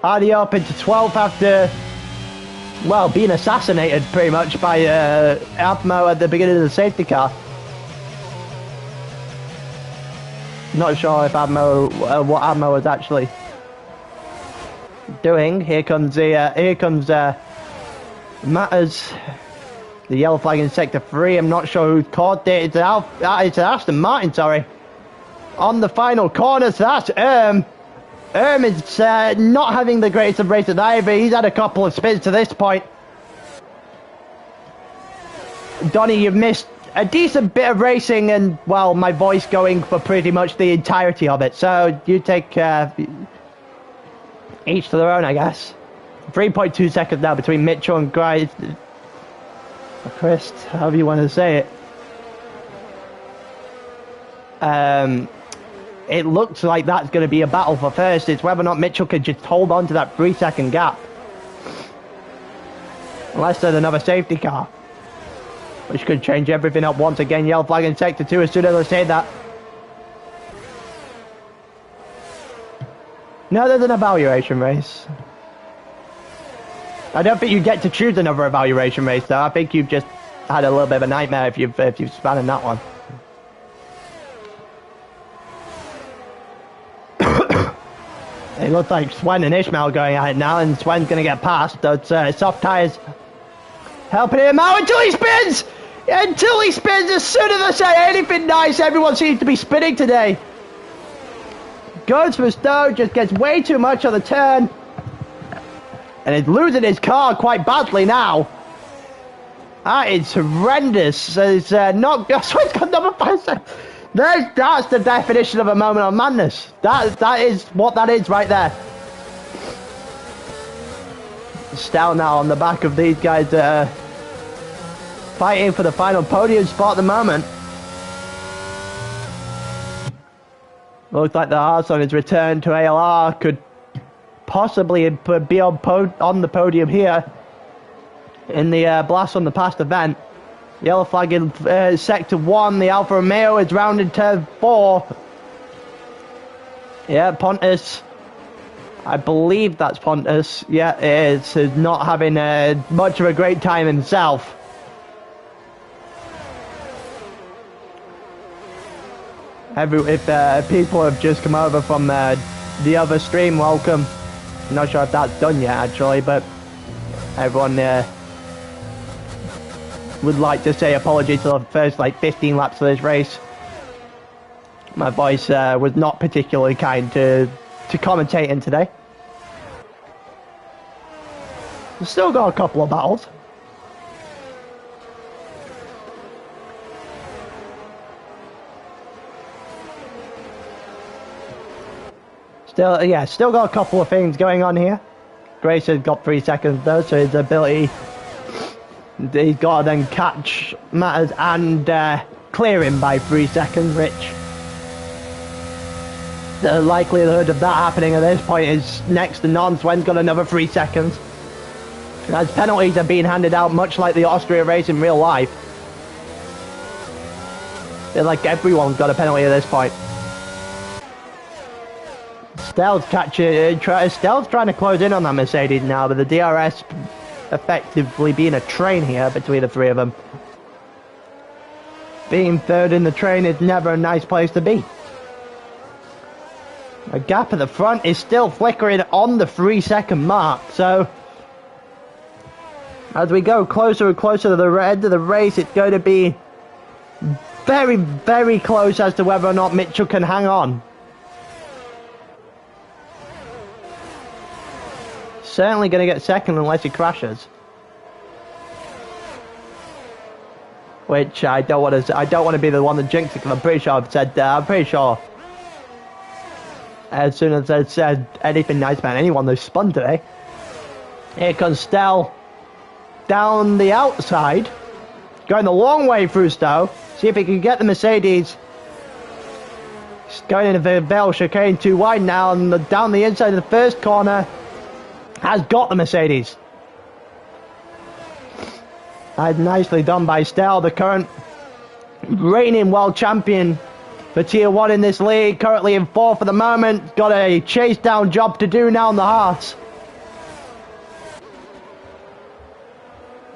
Speaker 1: Hardy up into 12th after, well, being assassinated pretty much by Abmo at the beginning of the safety car. Not sure if Abmo, what Abmo was actually doing. Here comes Matters. The yellow flag in sector 3. I'm not sure who caught it. It's Aston Martin, sorry. On the final corner, so that's is not having the greatest of races either. He's had a couple of spins to this point. Donnie, you've missed a decent bit of racing and, well, my voice going for pretty much the entirety of it. So you take each to their own, I guess. 3.2 seconds now between Mitchell and Chris, however you want to say it. It looks like that's going to be a battle for first. It's whether or not Mitchell can just hold on to that 3-second gap. Unless there's another safety car, which could change everything up once again. Yellow flag in sector 2 as soon as I say that. No, there's an evaluation race. I don't think you get to choose another evaluation race though. I think you've just had a little bit of a nightmare if you've spun in that one. It looks like Sven and Ishmael going at it now, and Sven's going to get past. Those soft tyres helping him out until he spins! Until he spins! As soon as I say anything nice, everyone seems to be spinning today. Goes for Stowe, just gets way too much on the turn. And is losing his car quite badly now. That is horrendous. It's not... Sven's got number 5 seconds. That's the definition of a moment of madness. That is what that is right there. Stowe now on the back of these guys fighting for the final podium spot at the moment. Looks like the Haas on his return to ALR could possibly be on the podium here in the blast from the past event. Yellow flag in sector 1. The Alfa Romeo is rounded turn 4. Yeah, Pontus. I believe that's Pontus. Yeah, it is. He's not having much of a great time himself. If people have just come over from the other stream, welcome. I'm not sure if that's done yet, actually, but everyone would like to say apologies for the first 15 laps of this race. My voice was not particularly kind to commentating today. We've still got a couple of battles. Still got a couple of things going on here. Grayson's got 3 seconds though, so his ability, he's got to then catch Matters and clear him by 3 seconds, which the likelihood of that happening at this point is next to none. Sven's got another 3 seconds. As penalties are being handed out, much like the Austria race in real life. They're like everyone's got a penalty at this point. Stell's trying to close in on that Mercedes now, but the DRS effectively being a train here between the three of them. Being third in the train is never a nice place to be. A gap at the front is still flickering on the 3 second mark, so as we go closer and closer to the end of the race, it's going to be very, very close as to whether or not Mitchell can hang on. Certainly going to get second unless he crashes. Which I don't want to be the one that jinxes it, because I'm pretty sure I've said I'm pretty sure as soon as I said anything nice about anyone who's spun today. Here comes Stell down the outside, going the long way through Stowe. See if he can get the Mercedes. He's going into the Bell chicane too wide now, and down the inside of the first corner has got the Mercedes. Nicely done by Stell, the current reigning world champion for Tier 1 in this league, currently in 4th for the moment. Got a chase down job to do now on the Haas.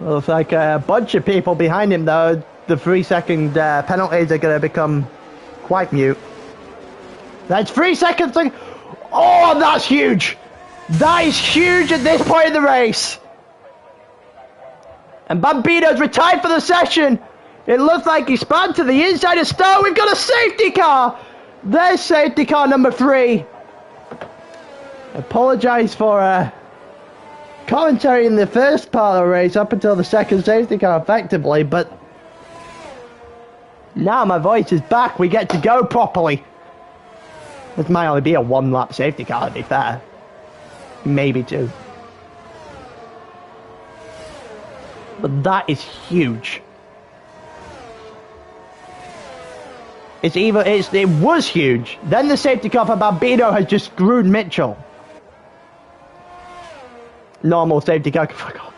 Speaker 1: Looks like a bunch of people behind him though. The 3-second penalties are going to become quite mute. That's 3 seconds. Oh, that's huge. That is huge at this point in the race. And Bambino's retired for the session. It looks like he spun to the inside of Stowe. We've got a safety car. There's safety car number 3. Apologise for commentary in the first part of the race up until the second safety car effectively, but now my voice is back. We get to go properly. This might only be a 1-lap safety car, to be fair. Maybe 2. But that is huge. It was huge. Then the safety car for Bambino has just screwed Mitchell. Normal safety car. Fuck off.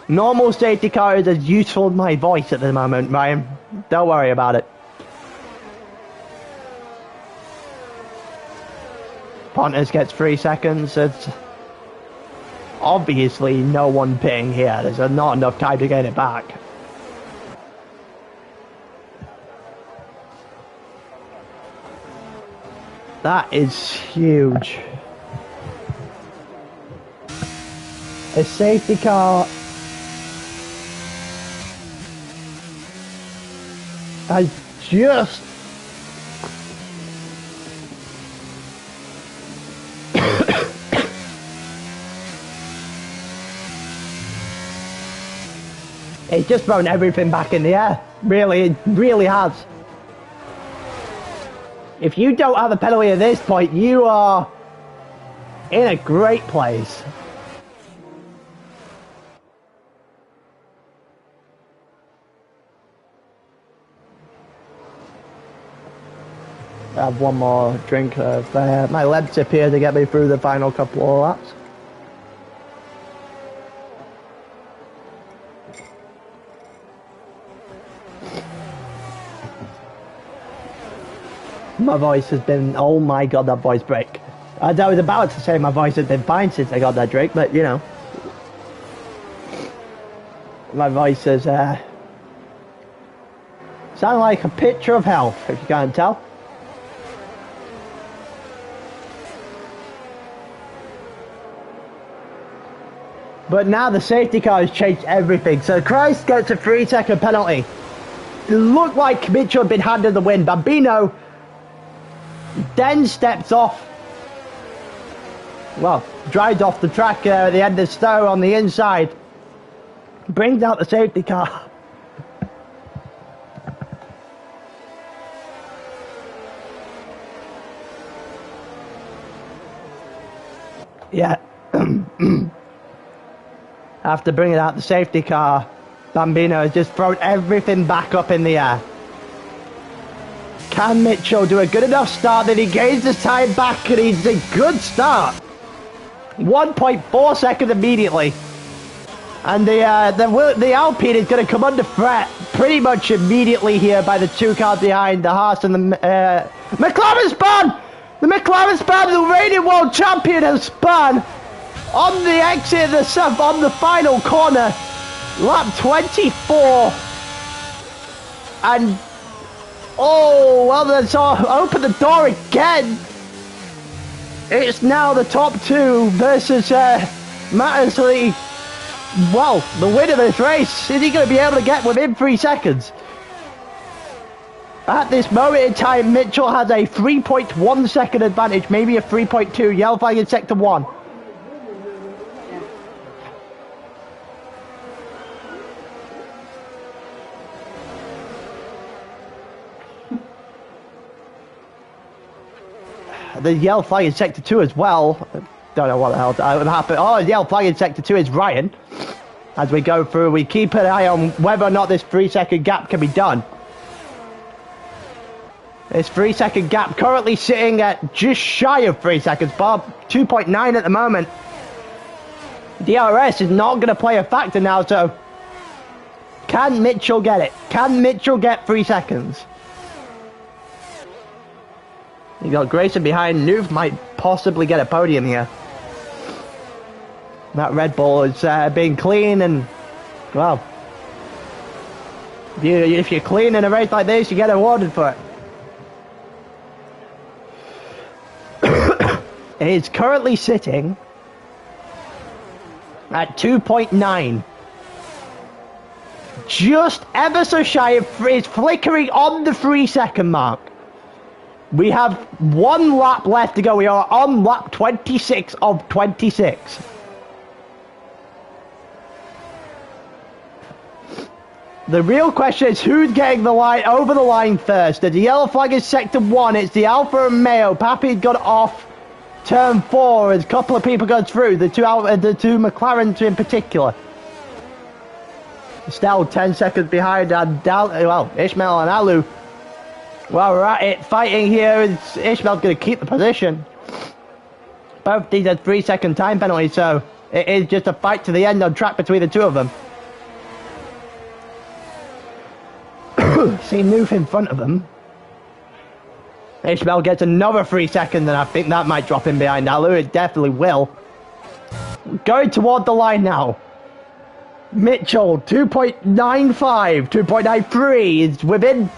Speaker 1: Normal safety car is as useful as my voice at the moment, Ryan. Don't worry about it. Pontus gets 3 seconds. It's obviously no one pitting here. There's not enough time to get it back. That is huge. A safety car has just it's just thrown everything back in the air. Really, it really has. If you don't have a penalty at this point, you are in a great place. I have one more drink of my lead tip here to get me through the final couple of laps. My voice has been, oh my god, that voice break. I was about to say my voice has been fine since I got that drink, but you know. My voice is, sound like a picture of health, if you can't tell. But now the safety car has changed everything. So Christ gets a 3-second penalty. It looked like Mitchell had been handed the win. Bambino then steps off. Well, drives off the track at the end of Stowe on the inside. Brings out the safety car. Yeah. After bringing out the safety car, Bambino has just thrown everything back up in the air. Can Mitchell do a good enough start that he gains his time back, and he's a good start. 1.4 seconds immediately. And the Alpine is going to come under threat pretty much immediately here by the 2 cars behind, the Haas and the McLaren spun! The McLaren spun, the reigning world champion has spun on the exit of the sub on the final corner, lap 24. And oh, well, that's open the door again. It's now the top 2 versus Mattersley. Well, the winner of this race, is he going to be able to get within 3 seconds? At this moment in time, Mitchell has a 3.1 second advantage, maybe a 3.2. Yellow flag in sector 1. the yellow flag in Sector 2 as well. Don't know what the hell happened. Oh, the yellow flag in Sector 2 is Ryan. As we go through, we keep an eye on whether or not this 3-second gap can be done. This 3-second gap currently sitting at just shy of 3 seconds. Bob, 2.9 at the moment. DRS is not going to play a factor now, so can Mitchell get it? Can Mitchell get 3 seconds? You got Grayson behind. Noof might possibly get a podium here. That Red Bull is being clean, and well, if you're clean in a race like this, you get awarded for it. It is currently sitting at 2.9. Just ever so shy of is flickering on the 3-second mark. We have 1 lap left to go. We are on lap 26 of 26. The real question is who's getting the line over the line first. The yellow flag is Sector 1. It's the Alfa Romeo. Pappy got off turn 4 as a couple of people got through. The two McLarens in particular. Still 10 seconds behind, and Ishmael and Alu. Well, we're at it, fighting here. Ishmael's going to keep the position. Both these are 3-second time penalties, so it is just a fight to the end on track between the two of them. See Noof in front of them. Ishmael gets another 3 seconds, and I think that might drop him behind Alu. It definitely will. Going toward the line now. Mitchell, 2.95, 2.93 is within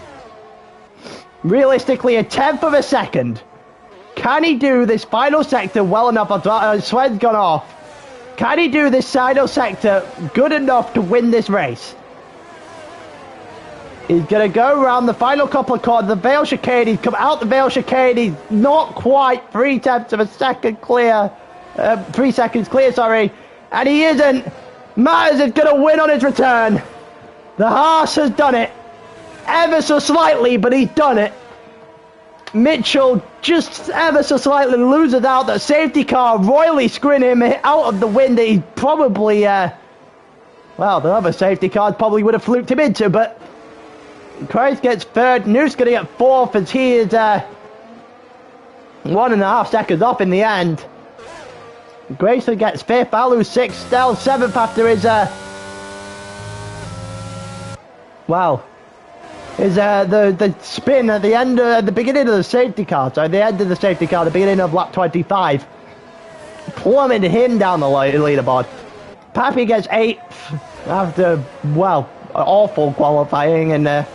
Speaker 1: realistically a 1/10 of a second. Can he do this final sector well enough? Swen's gone off. Can he do this final sector good enough to win this race? He's going to go around the final couple of corners, the Vale Chicane. He's come out the Vale Chicane. He's not quite 3/10 of a second clear. 3 seconds clear, sorry. And he isn't. Matters is going to win on his return. The Haas has done it. Ever so slightly, but he's done it. Mitchell just ever so slightly loses out. The safety car royally screwing him out of the win that he probably, well, the other safety cars probably would have fluked him into, but Christ gets third. Noof's going to get fourth as he is 1.5 seconds off in the end. Grayson gets fifth. Alu sixth. Stell seventh after his well, is the spin at the end, the beginning of the safety car. So the end of the safety car, the beginning of lap 25, plummeted him down the leaderboard. Pappy gets 8th after, well, awful qualifying and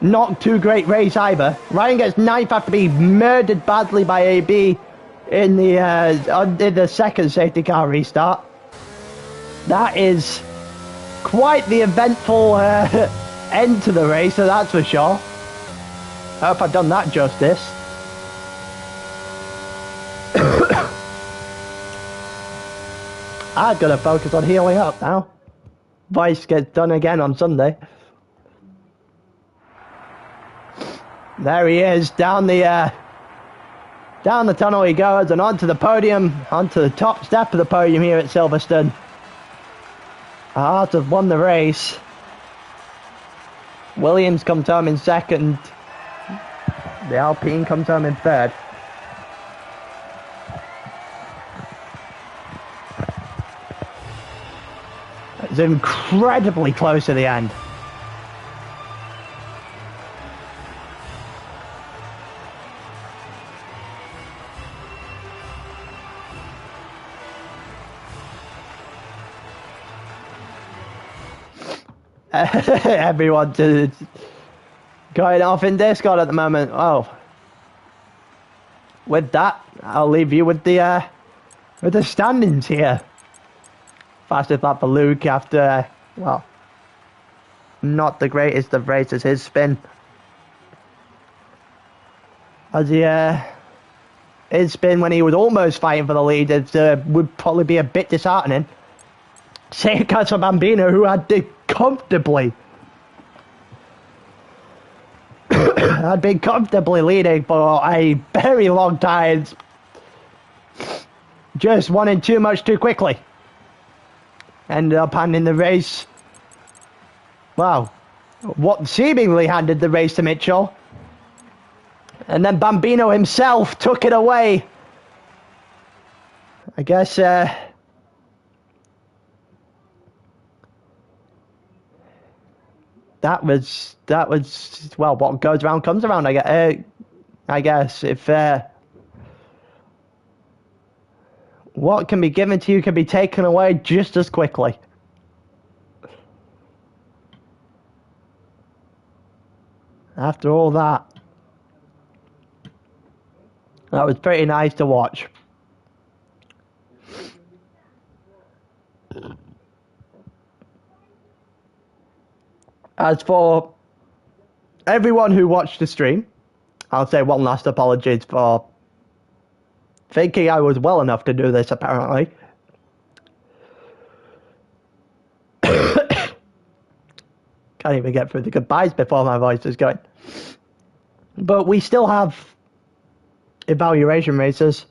Speaker 1: not too great race either. Ryan gets 9th after being murdered badly by AB in the second safety car restart. That is quite the eventful end to the race, so that's for sure. I hope I've done that justice. I've got to focus on healing up now. Vice gets done again on Sunday. There he is, down the tunnel he goes, and onto the podium, onto the top step of the podium here at Silverstone. Haas have won the race. Williams comes home in second. The Alpine comes home in third. It's incredibly close to the end. Everyone's going off in Discord at the moment. Oh, with that, I'll leave you with the standings here. Fastest lap for Luke after, well, not the greatest of races. His spin, as his spin when he was almost fighting for the lead, would probably be a bit disheartening. Same goes for Bambino, who had to comfortably I'd been comfortably leading for a very long time. Just wanting too much too quickly. Ended up handing the race. Wow. What seemingly handed the race to Mitchell. And then Bambino himself took it away. I guess that was well, what goes around comes around. I guess if what can be given to you can be taken away just as quickly. After all that was pretty nice to watch. As for everyone who watched the stream, I'll say one last apologies for thinking I was well enough to do this, apparently. Can't even get through the goodbyes before my voice is going. But we still have evaluation races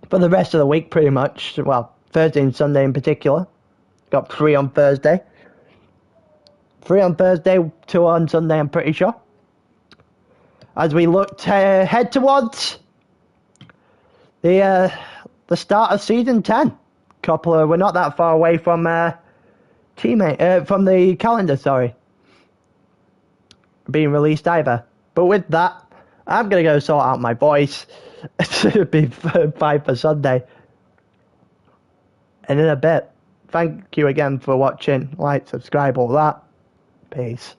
Speaker 1: for the rest of the week, pretty much. Well, Thursday and Sunday in particular. Got 3 on Thursday. 3 on Thursday, 2 on Sunday, I'm pretty sure. As we look to head towards the start of season 10. We're not that far away from from the calendar, sorry, being released either. But with that, I'm gonna go sort out my voice to be fine for Sunday. And in a bit, thank you again for watching. Like, subscribe, all that. Peace.